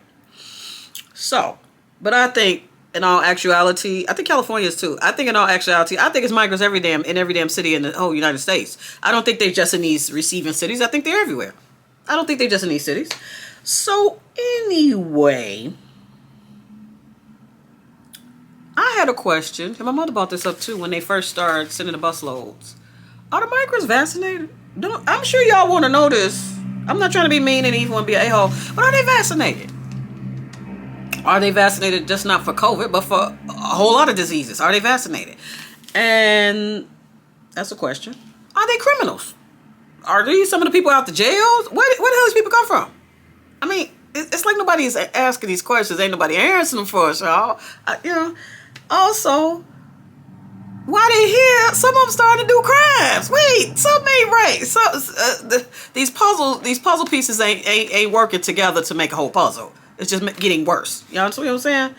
So, but I think in all actuality, I think California is too. I think in all actuality, I think it's migrants in every damn city in the whole United States. I don't think they're just in these receiving cities. I think they're everywhere. I don't think they're just in these cities. So anyway, I had a question, and my mother brought this up too when they first started sending the bus loads. Are the migrants vaccinated? I'm sure y'all want to know this. I'm not trying to be mean and even want to be an a-hole, but are they vaccinated? Are they vaccinated just not for COVID, but for a whole lot of diseases? Are they vaccinated? And that's a question. Are they criminals? Are these some of the people out the jails? Where the hell these people come from? I mean, it's like nobody's asking these questions. Ain't nobody answering them for us, y'all. You know. Also, why they here? Some of them starting to do crimes. Wait, something ain't right. So these puzzle pieces ain't working together to make a whole puzzle. It's just getting worse. You know what I'm saying?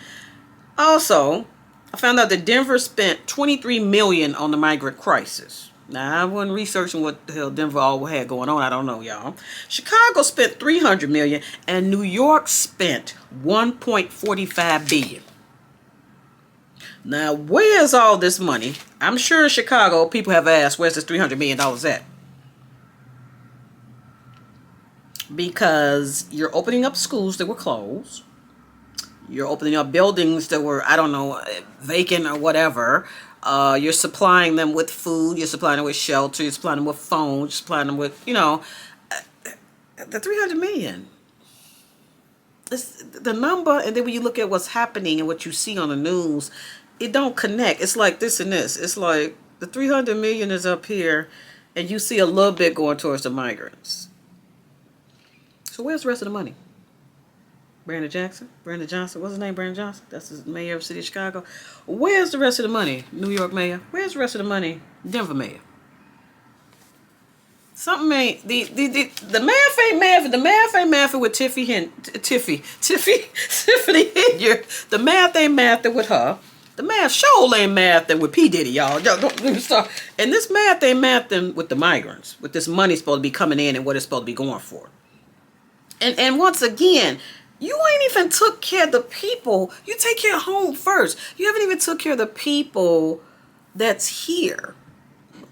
Also, I found out that Denver spent $23 million on the migrant crisis. Now, I wasn't researching what the hell Denver all had going on. I don't know, y'all. Chicago spent $300 million, and New York spent $1.45 billion. Now, where's all this money? I'm sure in Chicago, people have asked, where's this $300 million at? Because you're opening up schools that were closed. You're opening up buildings that were, I don't know, vacant or whatever. You're supplying them with food. You're supplying them with shelter. You're supplying them with phones. You're supplying them with, you know, the $300 million. It's the number, and then when you look at what's happening and what you see on the news, it don't connect. It's like this and this. It's like the $300 million is up here, and you see a little bit going towards the migrants. So where's the rest of the money? Brandon Johnson, what's his name? Brandon Johnson. That's the mayor of the city of Chicago. Where's the rest of the money? New York mayor. Where's the rest of the money? Denver mayor. Something ain't the math ain't math. The math ain't math with Tiffany Henyard. The math ain't math with her. The math show ain't mathing with P. Diddy, y'all. Don't start. And this math ain't mathing with the migrants. With this money supposed to be coming in and what it's supposed to be going for. And once again, you ain't even took care of the people. You take care of home first. You haven't even took care of the people that's here,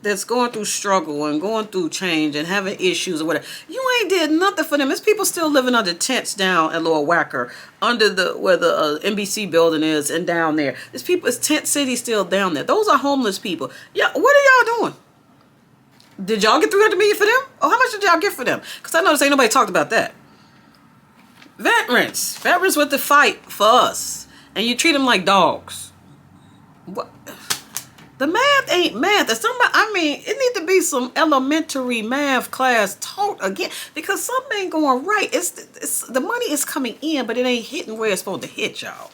that's going through struggle and going through change and having issues or whatever. You ain't did nothing for them. There's people still living under tents down at Lower Wacker, under where the NBC building is, and down there. There's people. It's tent city still down there. Those are homeless people. Yeah, what are y'all doing? Did y'all get $300 million for them? Or how much did y'all get for them? Because I noticed ain't nobody talked about that. Veterans with the fight for us, and you treat them like dogs. What? The math ain't math. I mean, it need to be some elementary math class taught again, because something ain't going right. It's the money is coming in, but it ain't hitting where it's supposed to hit, y'all.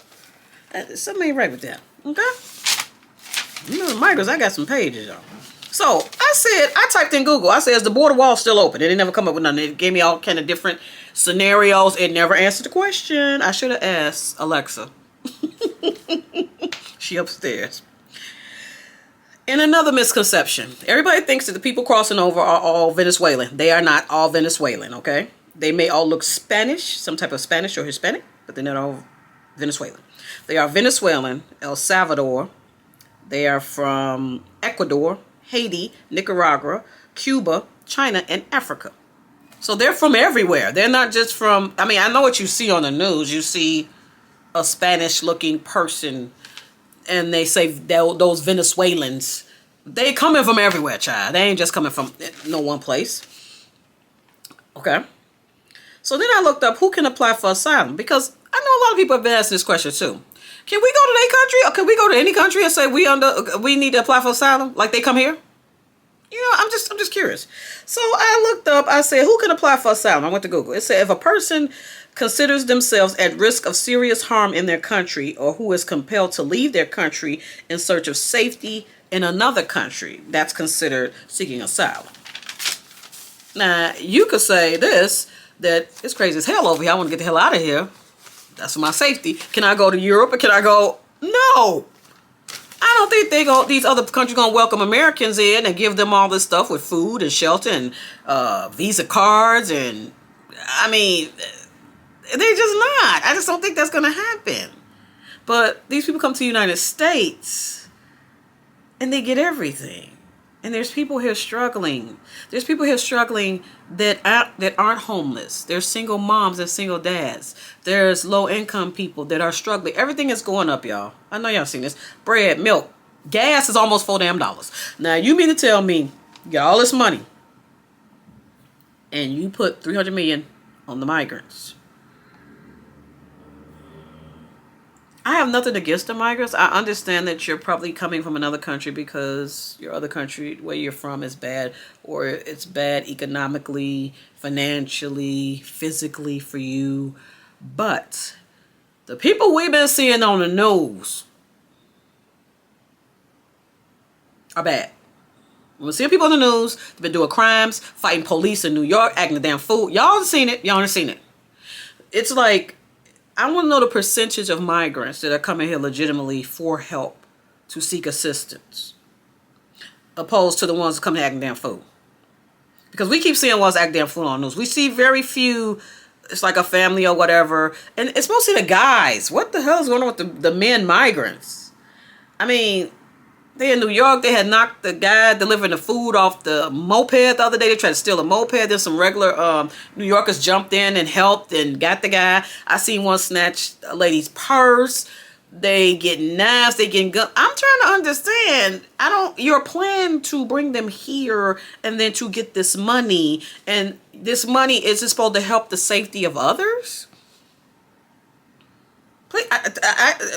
Something ain't right with that. Okay. You know, the migrants, I got some pages, y'all. So I typed in Google. I said, is the border wall still open? It didn't never come up with nothing. It gave me all kind of different scenarios. It never answered the question. I should have asked Alexa. She upstairs. And another misconception. Everybody thinks that the people crossing over are all Venezuelan. They are not all Venezuelan, okay? They may all look Spanish, some type of Spanish or Hispanic, but they're not all Venezuelan. They are Venezuelan, El Salvador. They are from Ecuador, Haiti, Nicaragua, Cuba, China, and Africa. So they're from everywhere. They're not just from, I mean, I know what you see on the news. You see a Spanish-looking person, and they say those Venezuelans, they coming from everywhere, child. They ain't just coming from no one place. Okay. So then I looked up who can apply for asylum, because I know a lot of people have been asking this question too. Can we go to their country, or can we go to any country and say we need to apply for asylum, like they come here? You know, I'm just curious. So I looked up, I said, who can apply for asylum? I went to Google. It said if a person considers themselves at risk of serious harm in their country, or who is compelled to leave their country in search of safety in another country, that's considered seeking asylum. Now, you could say this, that it's crazy as hell over here. I want to get the hell out of here. That's for my safety. Can I go to Europe, or can I go? No. I don't think these other countries gonna welcome Americans in and give them all this stuff with food and shelter and Visa cards, and I mean, they're just not. I just don't think that's gonna happen. But these people come to the United States and they get everything. And there's people here struggling. There's people here struggling that aren't homeless. There's single moms and single dads. There's low income people that are struggling. Everything is going up, y'all. I know y'all seen this. Bread, milk, gas is almost $4 damn. Now you mean to tell me you got all this money and you put $300 million on the migrants? I have nothing against the migrants. I understand that you're probably coming from another country because your other country where you're from is bad, or it's bad economically, financially, physically for you. But the people we've been seeing on the news are bad. We're seeing people on the news, they've been doing crimes, fighting police in New York, acting a damn fool. Y'all seen it. Y'all seen it. It's like, I want to know the percentage of migrants that are coming here legitimately for help to seek assistance, opposed to the ones coming acting damn fool. Because we keep seeing ones acting damn fool on the news. We see very few, it's like a family or whatever, and it's mostly the guys. What the hell is going on with the men migrants? I mean, they in New York, they had knocked the guy delivering the food off the moped the other day. They tried to steal a moped. Then some regular New Yorkers jumped in and helped and got the guy. I seen one snatch a lady's purse. They getting knives. They getting guns. I'm trying to understand. Your plan to bring them here and then to get this money, and this money is it supposed to help the safety of others? Please,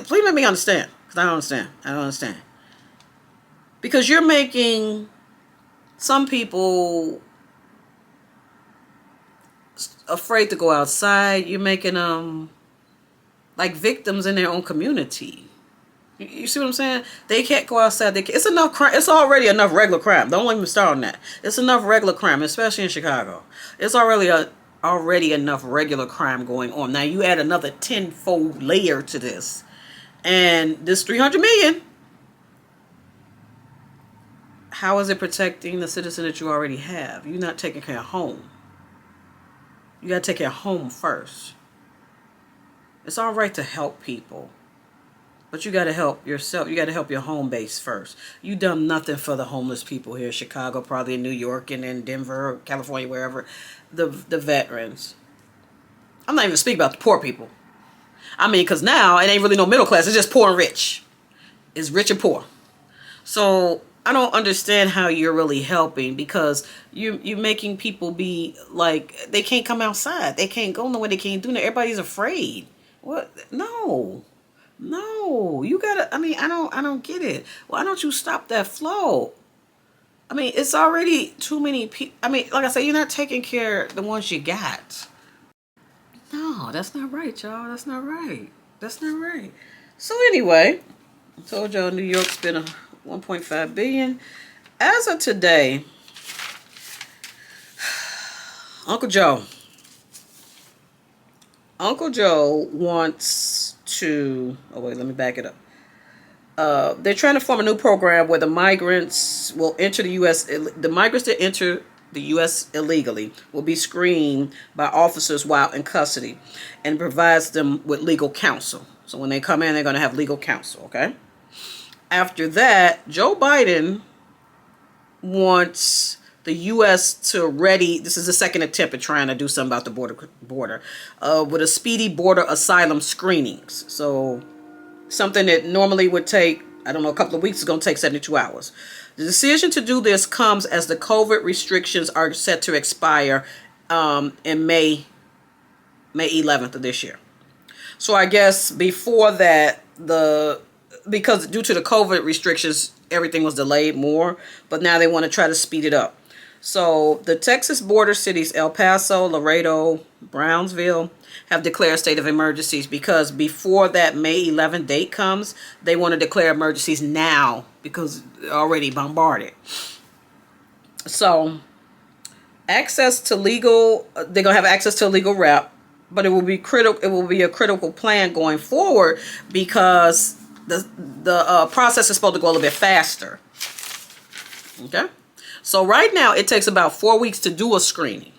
please let me understand, because I don't understand. I don't understand. Because you're making some people afraid to go outside. You're making them like victims in their own community. You see what I'm saying? They can't go outside. It's enough crime. It's already enough regular crime. Don't even start on that. It's enough regular crime, especially in Chicago. It's already enough regular crime going on. Now you add another tenfold layer to this, and this $300 million. How is it protecting the citizen that you already have? You're not taking care of home. You got to take care of home first. It's all right to help people, but you got to help yourself. You got to help your home base first. You done nothing for the homeless people here in Chicago, probably in New York and in Denver, or California, wherever. The veterans. I'm not even speaking about the poor people. I mean, because now it ain't really no middle class. It's just poor and rich. It's rich and poor. So I don't understand how you're really helping, because you're making people be like, they can't come outside. They can't go nowhere. They can't do nothing. Everybody's afraid. What? No. You gotta, I mean, I don't get it. Why don't you stop that flow? I mean, it's already too many people. I mean, like I said, you're not taking care of the ones you got. No, that's not right, y'all. That's not right. That's not right. So anyway, I told y'all New York's been a 1.5 billion. As of today, Uncle Joe wants to, oh wait, let me back it up. they're trying to form a new program where the migrants will enter the U.S. The migrants that enter the U.S. illegally will be screened by officers while in custody, and provides them with legal counsel. So when they come in, they're going to have legal counsel. Okay. After that, Joe Biden wants the U.S. to ready. This is the second attempt at trying to do something about the border, with a speedy border asylum screenings. So something that normally would take, I don't know, a couple of weeks is going to take 72 hours. The decision to do this comes as the COVID restrictions are set to expire in May 11th of this year. So I guess before that, because due to the COVID restrictions, everything was delayed more, but now they want to try to speed it up. So the Texas border cities El Paso, Laredo, Brownsville have declared state of emergencies because before that May 11th date comes, they want to declare emergencies now because they're already bombarded. So they're going to have access to a legal route, but it will be critical. It will be a critical plan going forward because the process is supposed to go a little bit faster. Okay. So right now, it takes about 4 weeks to do a screening.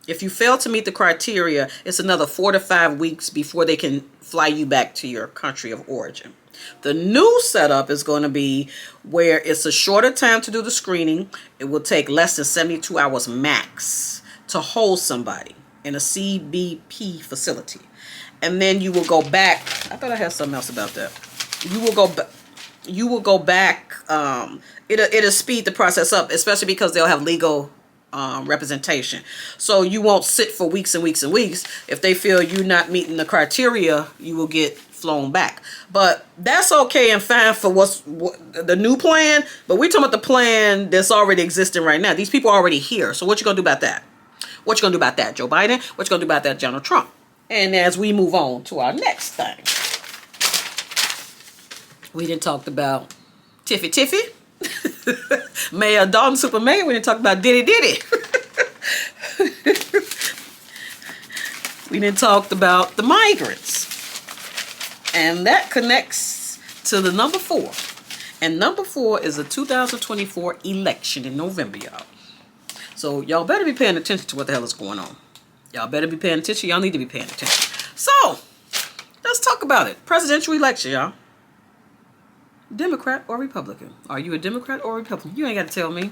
If you fail to meet the criteria, it's another 4 to 5 weeks before they can fly you back to your country of origin. The new setup is going to be where it's a shorter time to do the screening. It will take less than 72 hours max to hold somebody in a CBP facility. And then you will go back. I thought I had something else about that. You will go back. It'll speed the process up, especially because they'll have legal representation. So you won't sit for weeks and weeks and weeks. If they feel you're not meeting the criteria, you will get flown back. But that's okay and fine for what the new plan. But we're talking about the plan that's already existing right now. These people are already here. So what you gonna do about that? What you gonna do about that, Joe Biden? What you gonna do about that, Donald Trump? And as we move on to our next thing, we didn't talk about Tiffany. Mayor Dalton Super Mayor. We didn't talk about Diddy. We didn't talk about the migrants. And that connects to the number 4. And number 4 is the 2024 election in November, y'all. So y'all better be paying attention to what the hell is going on. Y'all better be paying attention. Y'all need to be paying attention. So, let's talk about it. Presidential election, y'all. Democrat or Republican? Are you a Democrat or Republican? You ain't got to tell me.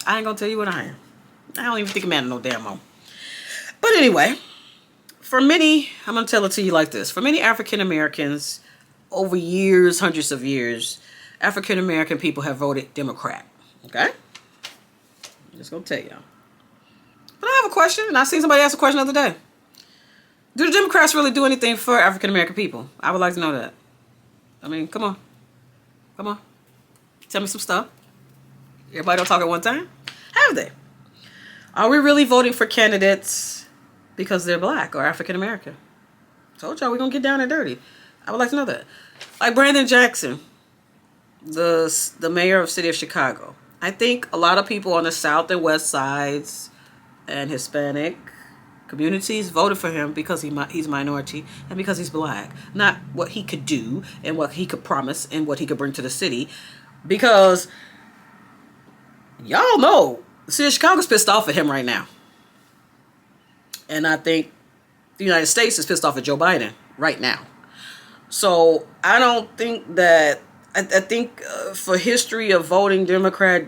I ain't going to tell you what I am. I don't even think a man no damn more. But anyway, for many, I'm going to tell it to you like this. For many African Americans, over years, hundreds of years, African American people have voted Democrat. Okay? I'm just going to tell y'all. But I have a question, and I seen somebody ask a question the other day. Do the Democrats really do anything for African American people? I would like to know that. I mean, come on. Come on. Tell me some stuff. Everybody don't talk at one time? Have they? Are we really voting for candidates because they're black or African American? Told y'all we're going to get down and dirty. I would like to know that. Like Brandon Jackson, the mayor of the city of Chicago. I think a lot of people on the south and west sides and Hispanic communities voted for him because he's a minority and because he's black. Not what he could do and what he could promise and what he could bring to the city. Because y'all know the city of Chicago's pissed off at him right now. And I think the United States is pissed off at Joe Biden right now. So I don't think that, I think for history of voting Democrat,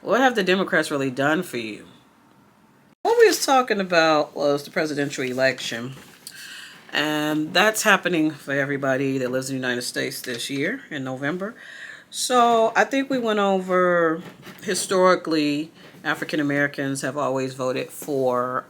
what have the Democrats really done for you? What we was talking about was the presidential election. And that's happening for everybody that lives in the United States this year in November. So I think we went over, historically, African Americans have always voted for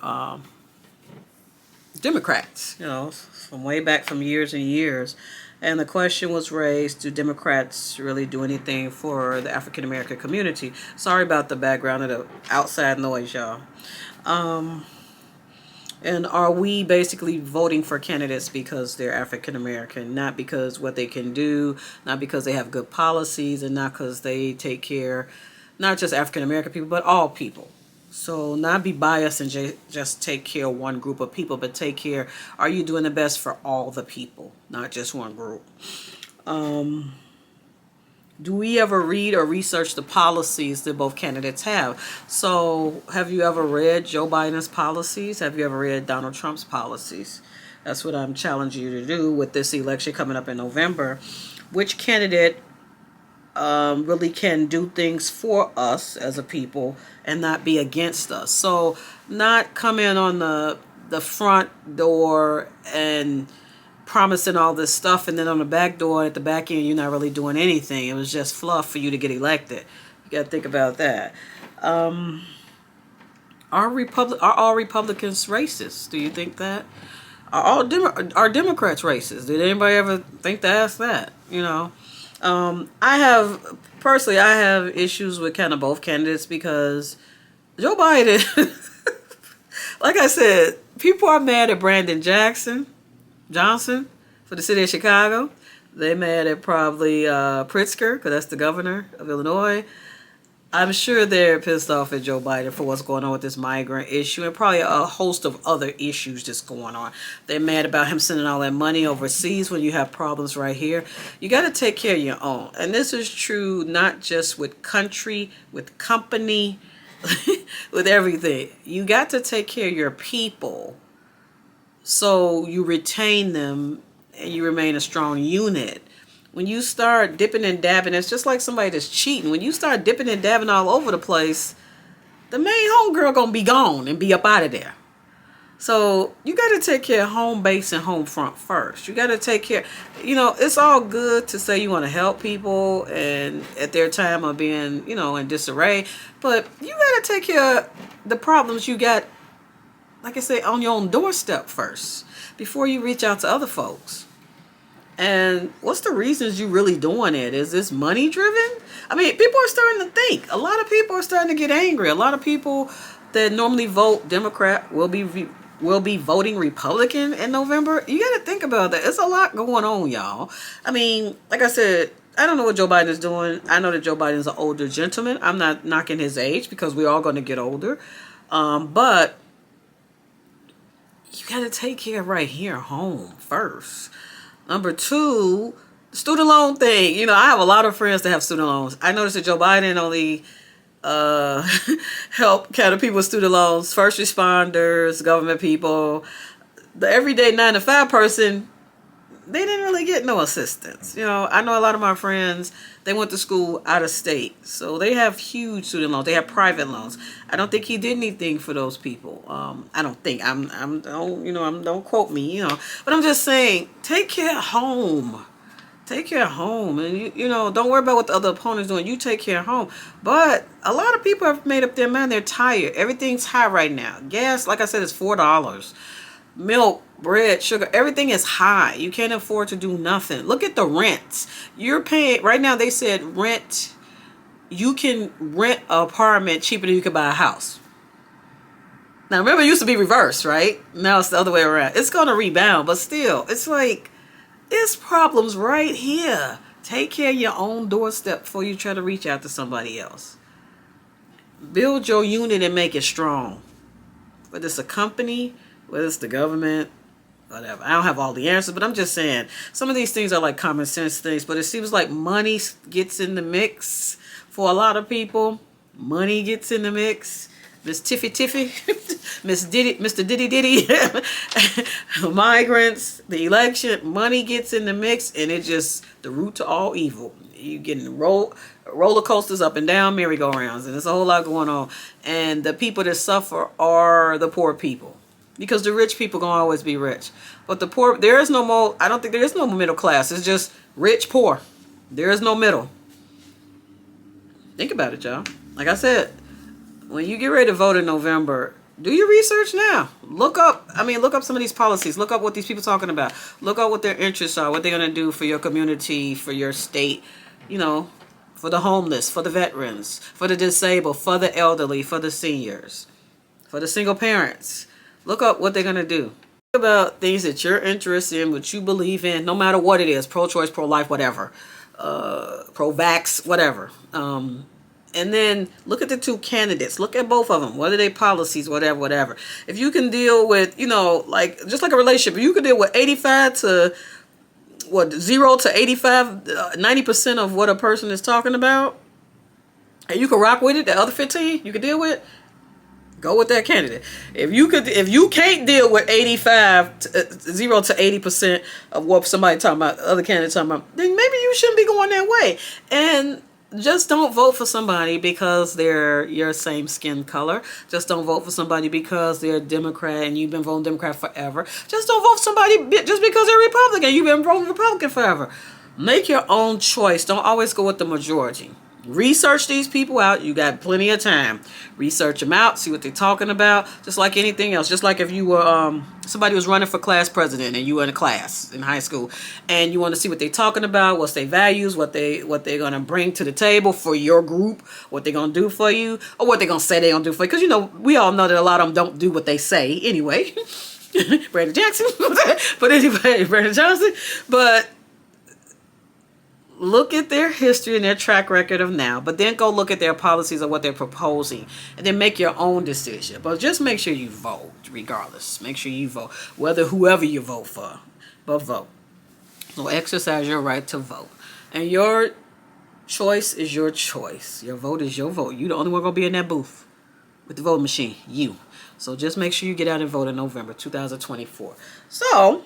Democrats, you know, from way back from years and years. And the question was raised, do Democrats really do anything for the African American community? Sorry about the background of the outside noise, y'all. And are we basically voting for candidates because they're African American, not because what they can do, not because they have good policies, and not because they take care, not just African American people, but all people. So not be biased and just take care of one group of people, but take care, are you doing the best for all the people, not just one group? Do we ever read or research the policies that both candidates have? So, have you ever read Joe Biden's policies? Have you ever read Donald Trump's policies? That's what I'm challenging you to do with this election coming up in November. Which candidate really can do things for us as a people and not be against us? So, not come in on the front door and promising all this stuff, and then on the back door at the back end you're not really doing anything. It was just fluff for you to get elected. You got to think about that. Are all Republicans racist? Do you think that? Are Democrats racist? Did anybody ever think to ask that? I have issues with kind of both candidates, because Joe Biden, like I said, people are mad at Brandon Johnson for the city of Chicago. They mad at probably Pritzker, because that's the governor of Illinois. I'm sure they're pissed off at Joe Biden for what's going on with this migrant issue, and probably a host of other issues just going on. They're mad about him sending all that money overseas when you have problems right here. You got to take care of your own. And this is true not just with country, with company, with everything. You got to take care of your people so you retain them and you remain a strong unit. When you start dipping and dabbing, it's just like somebody that's cheating. When you start dipping and dabbing all over the place, the main homegirl gonna be gone and be up out of there. So you got to take care of home base and home front first. You got to take care. It's all good to say you want to help people and at their time of being, in disarray. But you got to take care of the problems you got, like I say, on your own doorstep first before you reach out to other folks. And what's the reasons you really doing it? Is this money driven? I mean, people are starting to think. A lot of people are starting to get angry. A lot of people that normally vote Democrat will be voting Republican in November. You got to think about that. It's a lot going on, y'all. I mean, like I said, I don't know what Joe Biden is doing. I know that Joe Biden is an older gentleman. I'm not knocking his age, because we're all going to get older. But you got to take care of right here home first. Number two, the student loan thing. I have a lot of friends that have student loans. I noticed that Joe Biden only help kind of people with student loans, first responders, government people. The everyday 9-to-5 person, they didn't really get no assistance. I know a lot of my friends, they went to school out of state, so they have huge student loans. They have private loans. I don't think he did anything for those people. I don't think. Don't quote me. But I'm just saying, take care of home. Take care of home, and don't worry about what the other opponent's doing. You take care of home. But a lot of people have made up their mind. They're tired. Everything's high right now. Gas, like I said, is $4. Milk, bread, sugar, everything is high. You can't afford to do nothing. Look at the rents. You're paying right now. They said you can rent an apartment cheaper than you can buy a house. Now remember, it used to be reversed, right? Now it's the other way around. It's going to rebound, but still, it's like, it's problems right here. Take care of your own doorstep before you try to reach out to somebody else. Build your unit and make it strong. Whether it's a company, whether it's the government, whatever. I don't have all the answers, but I'm just saying, some of these things are like common sense things, but it seems like money gets in the mix for a lot of people. Money gets in the mix. Miss Tiffy, Miss Diddy, Mr. Diddy, migrants, the election, money gets in the mix, and it just the root to all evil. You getting roller coasters up and down, merry-go-rounds, and there's a whole lot going on. And the people that suffer are the poor people, because the rich people gonna always be rich, but the poor, there is no more. I don't think there is no middle class. It's just rich, poor. There is no middle. Think about it, y'all. Like I said, when you get ready to vote in November, do your research now. Look up some of these policies. Look up what these people are talking about. Look up what their interests are, what they're going to do for your community, for your state, for the homeless, for the veterans, for the disabled, for the elderly, for the seniors, for the single parents. Look up what they're going to do. Think about things that you're interested in, what you believe in, no matter what it is, pro-choice, pro-life, whatever, pro-vax, whatever. And then look at the two candidates. Look at both of them. What are their policies? Whatever. If you can deal with, just like a relationship, if you can deal with 85 to what, 0 to 85, 90% of what a person is talking about, and you can rock with it, the other 15 you can deal with, go with that candidate. If you can't deal with 0 to 80% of what somebody talking about, other candidates talking about, then maybe you shouldn't be going that way. And just don't vote for somebody because they're your same skin color. Just don't vote for somebody because they're a Democrat and you've been voting Democrat forever. Just don't vote for somebody just because they're Republican. You've been voting Republican forever. Make your own choice. Don't always go with the majority. Research these people out. You got plenty of time. Research them out. See what they're talking about. Just like anything else. Just like if you were somebody was running for class president and you were in a class in high school and you want to see what they're talking about, what's their values, what they're gonna bring to the table for your group, what they're gonna do for you, or what they're gonna say they're gonna do for you. Because you know we all know that a lot of them don't do what they say anyway. Brandon Jackson, but anyway, Brandon Johnson, but. Look at their history and their track record of now, but then go look at their policies of what they're proposing and then make your own decision. But just make sure you vote regardless. Make sure you vote, whoever you vote for, but vote. So exercise your right to vote. And your choice is your choice. Your vote is your vote. You're the only one going to be in that booth with the voting machine. You. So just make sure you get out and vote in November 2024. So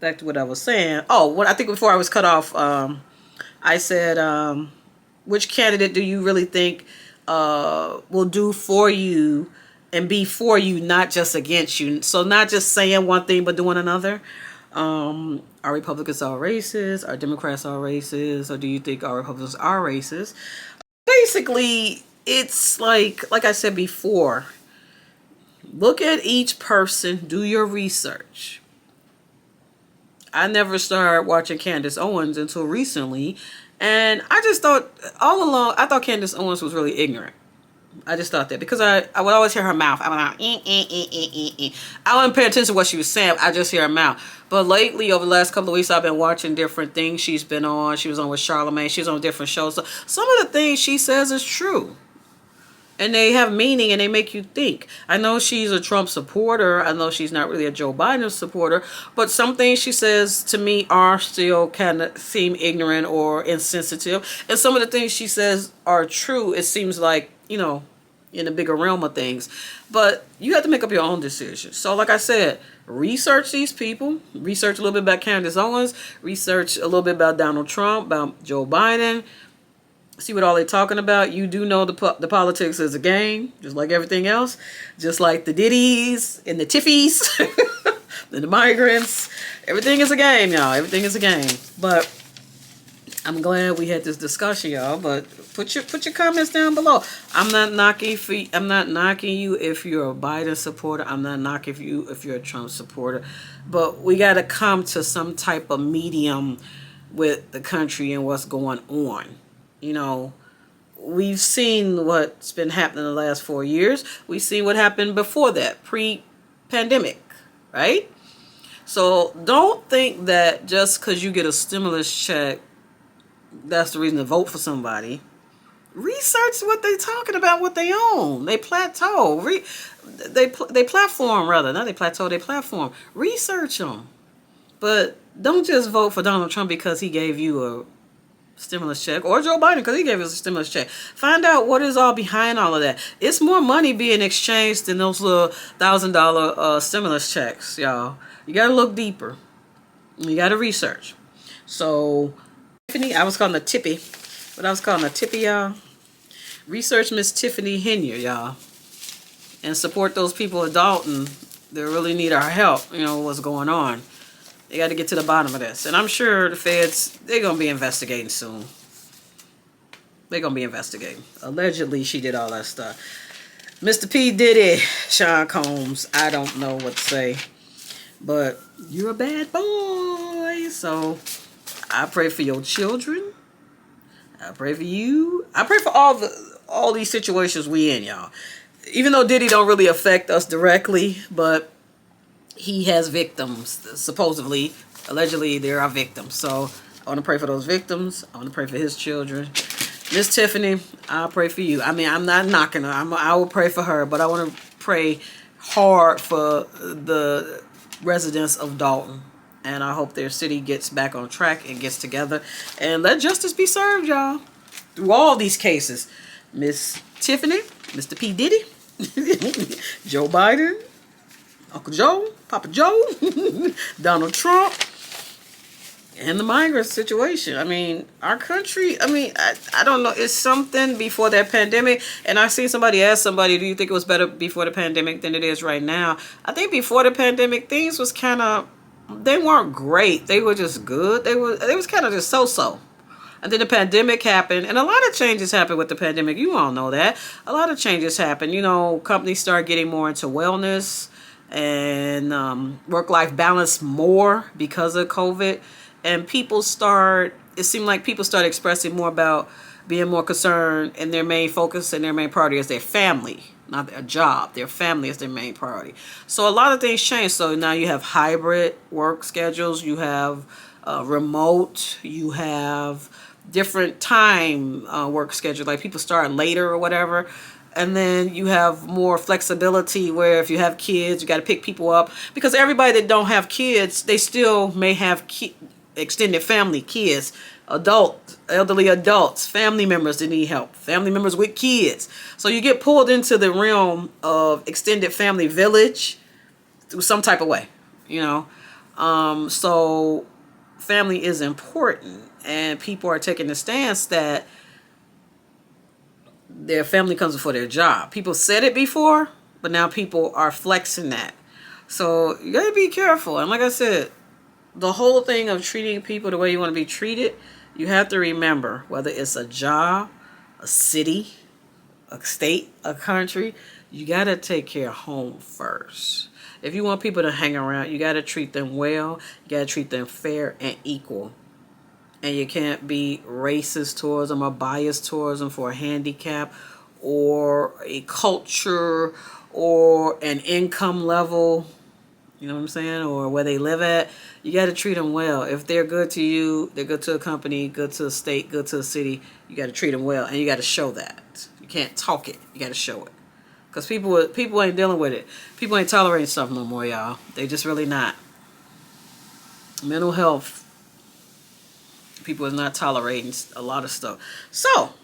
back to what I was saying. Oh, what I think before I was cut off, I said, which candidate do you really think will do for you and be for you, not just against you? So not just saying one thing but doing another. Are Republicans all racist? Are Democrats all racist? Or do you think our Republicans are racist? Basically, it's like I said before, look at each person, do your research. I never started watching Candace Owens until recently, and I just thought all along, I thought Candace Owens was really ignorant. I just thought that because I would always hear her mouth. I would I wouldn't pay attention to what she was saying. I just hear her mouth. But lately, over the last couple of weeks, I've been watching different things she's been on. She was on with Charlamagne. She was on different shows. So some of the things she says is true. And they have meaning and they make you think. I know she's a Trump supporter. I know she's not really a Joe Biden supporter. But some things she says to me are still kind of seem ignorant or insensitive. And some of the things she says are true. It seems like, you know, in the bigger realm of things. But you have to make up your own decision. So like I said, research these people. Research a little bit about Candace Owens. Research a little bit about Donald Trump, about Joe Biden. See what all they're talking about. You do know the politics is a game, just like everything else. Just like the Diddys and the Tiffys and the Migrants. Everything is a game, y'all. Everything is a game. But I'm glad we had this discussion, y'all. But put your comments down below. I'm not knocking you if you're a Biden supporter. I'm not knocking you if you're a Trump supporter. But we got to come to some type of medium with the country and what's going on. You know, we've seen what's been happening the last 4 years. We've seen what happened before that, pre-pandemic, right? So don't think that just because you get a stimulus check, that's the reason to vote for somebody. Research what they're talking about, what they own. They plateau. They platform, rather. Not they plateau, they platform. Research them. But don't just vote for Donald Trump because he gave you a stimulus check, or Joe Biden because he gave us a stimulus check. Find out what is all behind all of that. It's more money being exchanged than those little $1,000 stimulus checks, y'all. You gotta look deeper. You gotta research. So Tiffany, I was calling her Tippy, but I was calling her Tippy, y'all. Research Miss Tiffany Henyard, y'all, and support those people at Dalton that really need our help. You know what's going on. They got to get to the bottom of this. And I'm sure the feds, they're going to be investigating soon. They're going to be investigating. Allegedly, she did all that stuff. Mr. P. Diddy, Sean Combs, I don't know what to say. But you're a bad boy. So I pray for your children. I pray for you. I pray for all these situations we in, y'all. Even though Diddy don't really affect us directly, but he has victims, supposedly, allegedly, there are victims. So I want to pray for those victims. I want to pray for his children. Miss Tiffany, I'll pray for you. I mean, I'm not knocking her. I will pray for her, but I want to pray hard for the residents of Dalton. And I hope their city gets back on track and gets together. And let justice be served, y'all. Through all these cases. Miss Tiffany, Mr. P. Diddy, Joe Biden, Uncle Joe, Papa Joe, Donald Trump, and the migrant situation. I mean, our country, I don't know. It's something before that pandemic. And I see somebody ask somebody, do you think it was better before the pandemic than it is right now? I think before the pandemic, things was kind of, they weren't great. They were just good. They was kind of just so-so. And then the pandemic happened, and a lot of changes happened with the pandemic. You all know that. A lot of changes happened. You know, companies started getting more into wellness and work-life balance more because of COVID. And it seemed like people started expressing more about being more concerned, and their main focus and their main priority is their family, not their job. Their family is their main priority. So a lot of things changed. So now you have hybrid work schedules. You have remote. You have different time work schedule. Like people start later or whatever. And then you have more flexibility where if you have kids, you got to pick people up. Because everybody that don't have kids, they still may have extended family, kids, elderly adults, family members that need help, family members with kids. So you get pulled into the realm of extended family village through some type of way, you know. So family is important, and people are taking the stance that their family comes before their job. People said it before, but now people are flexing that. So you gotta be careful. And like I said, the whole thing of treating people the way you want to be treated, you have to remember, whether it's a job, a city, a state, a country, you got to take care of home first. If you want people to hang around, you got to treat them well. You got to treat them fair and equal. And you can't be racist towards them or biased towards them for a handicap or a culture or an income level. You know what I'm saying? Or where they live at. You got to treat them well. If they're good to you, they're good to a company, good to a state, good to a city, you got to treat them well. And you got to show that. You can't talk it. You got to show it. Because people ain't dealing with it. People ain't tolerating stuff no more, y'all. They just really not. Mental health. People is not tolerating a lot of stuff. So,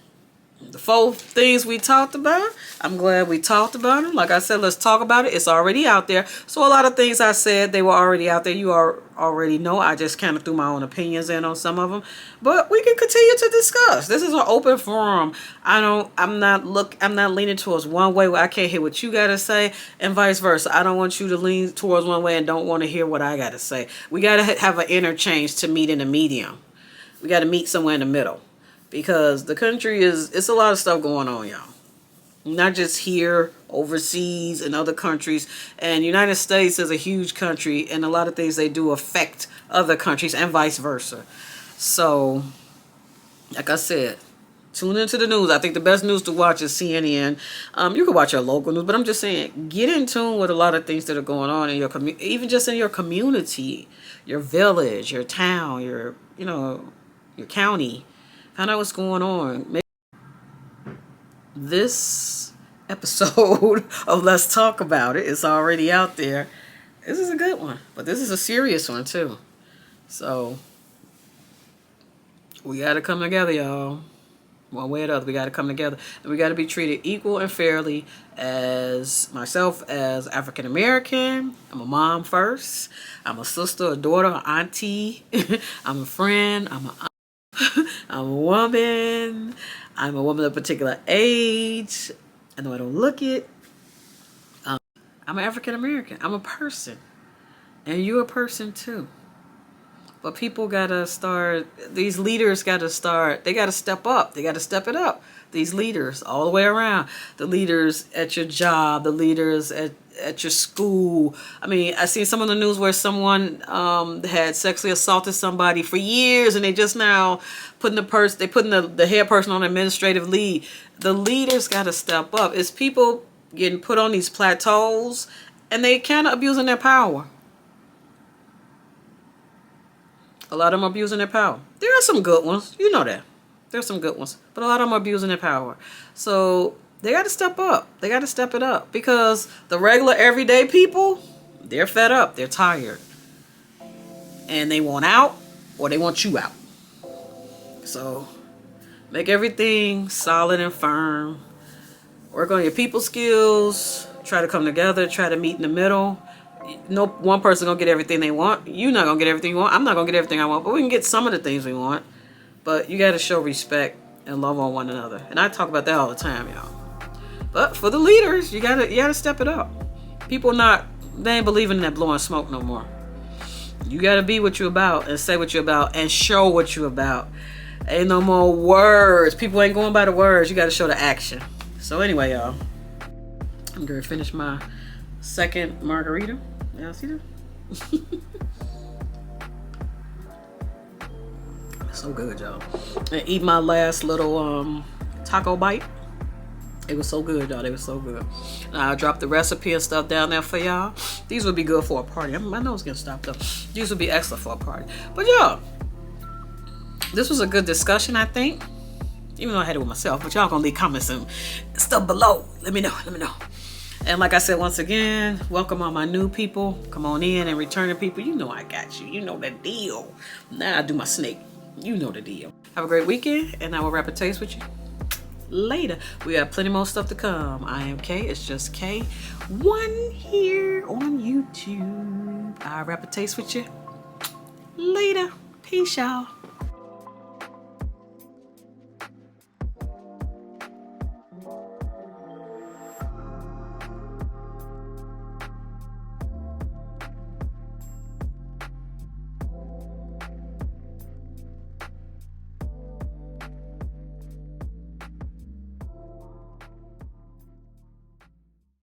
the 4 things we talked about, I'm glad we talked about them. Like I said, let's talk about it. It's already out there. So a lot of things I said, they were already out there. You already know. I just kind of threw my own opinions in on some of them. But we can continue to discuss. This is an open forum. I'm not leaning towards one way where I can't hear what you got to say, and vice versa. I don't want you to lean towards one way and don't want to hear what I got to say. We got to have an interchange to meet in the medium. We got to meet somewhere in the middle. Because the country it's a lot of stuff going on, y'all. Not just here, overseas, and other countries. And United States is a huge country, and a lot of things they do affect other countries and vice versa. So, like I said, tune into the news. I think the best news to watch is CNN. You can watch your local news, but I'm just saying, get in tune with a lot of things that are going on in your community, even just in your community, your village, your town, your county. Find out what's going on. Maybe this episode of Let's Talk About It is already out there. This is a good one, but this is a serious one too. So we got to come together, y'all. One way or the other, we got to come together. And we got to be treated equal and fairly. As myself, as African American, I'm a mom first. I'm a sister, a daughter, an auntie. I'm a friend. I'm a woman. I'm a woman of a particular age. I know I don't look it. I'm an African American. I'm a person. And you're a person too. But people gotta start, these leaders gotta start, they gotta step up. They gotta step it up. These leaders all the way around. The leaders at your job, the leaders at your school. I mean, I seen some of the news where someone had sexually assaulted somebody for years, and they just now putting the head person on administrative leave. The leaders got to step up. It's people getting put on these plateaus, and they kind of abusing their power. A lot of them are abusing their power. There are some good ones, you know that. There's some good ones, but a lot of them are abusing their power. So they got to step up. They got to step it up, because the regular everyday people, they're fed up. They're tired. and they want out or they want you out. So make everything solid and firm. Work on your people skills. Try to come together. Try to meet in the middle. No one person gonna get everything they want. You're not gonna get everything you want. I'm not gonna get everything I want, but we can get some of the things we want. But you gotta show respect and love on one another. And I talk about that all the time, y'all. But for the leaders, you gotta step it up. People they ain't believing in that blowing smoke no more. You gotta be what you're about and say what you're about and show what you're about. Ain't no more words. People ain't going by the words. You gotta show the action. So anyway, y'all, I'm gonna finish my second margarita. Y'all see that? So good, y'all. And eat my last little taco bite. It was so good, y'all. They were so good. I'll drop the recipe and stuff down there for y'all. These would be good for a party. My nose getting stopped up. These would be excellent for a party. But y'all, this was a good discussion, I think. Even though I had it with myself. But y'all gonna leave comments and stuff below. Let me know. And like I said, once again, welcome all my new people. Come on in, and returning people. You know I got you. You know the deal. Now I do my snake. You know the deal. Have a great weekend, and I will wrap a taste with you later. We have plenty more stuff to come. I am K. It's just K1 here on YouTube. I'll wrap a taste with you later. Peace, y'all.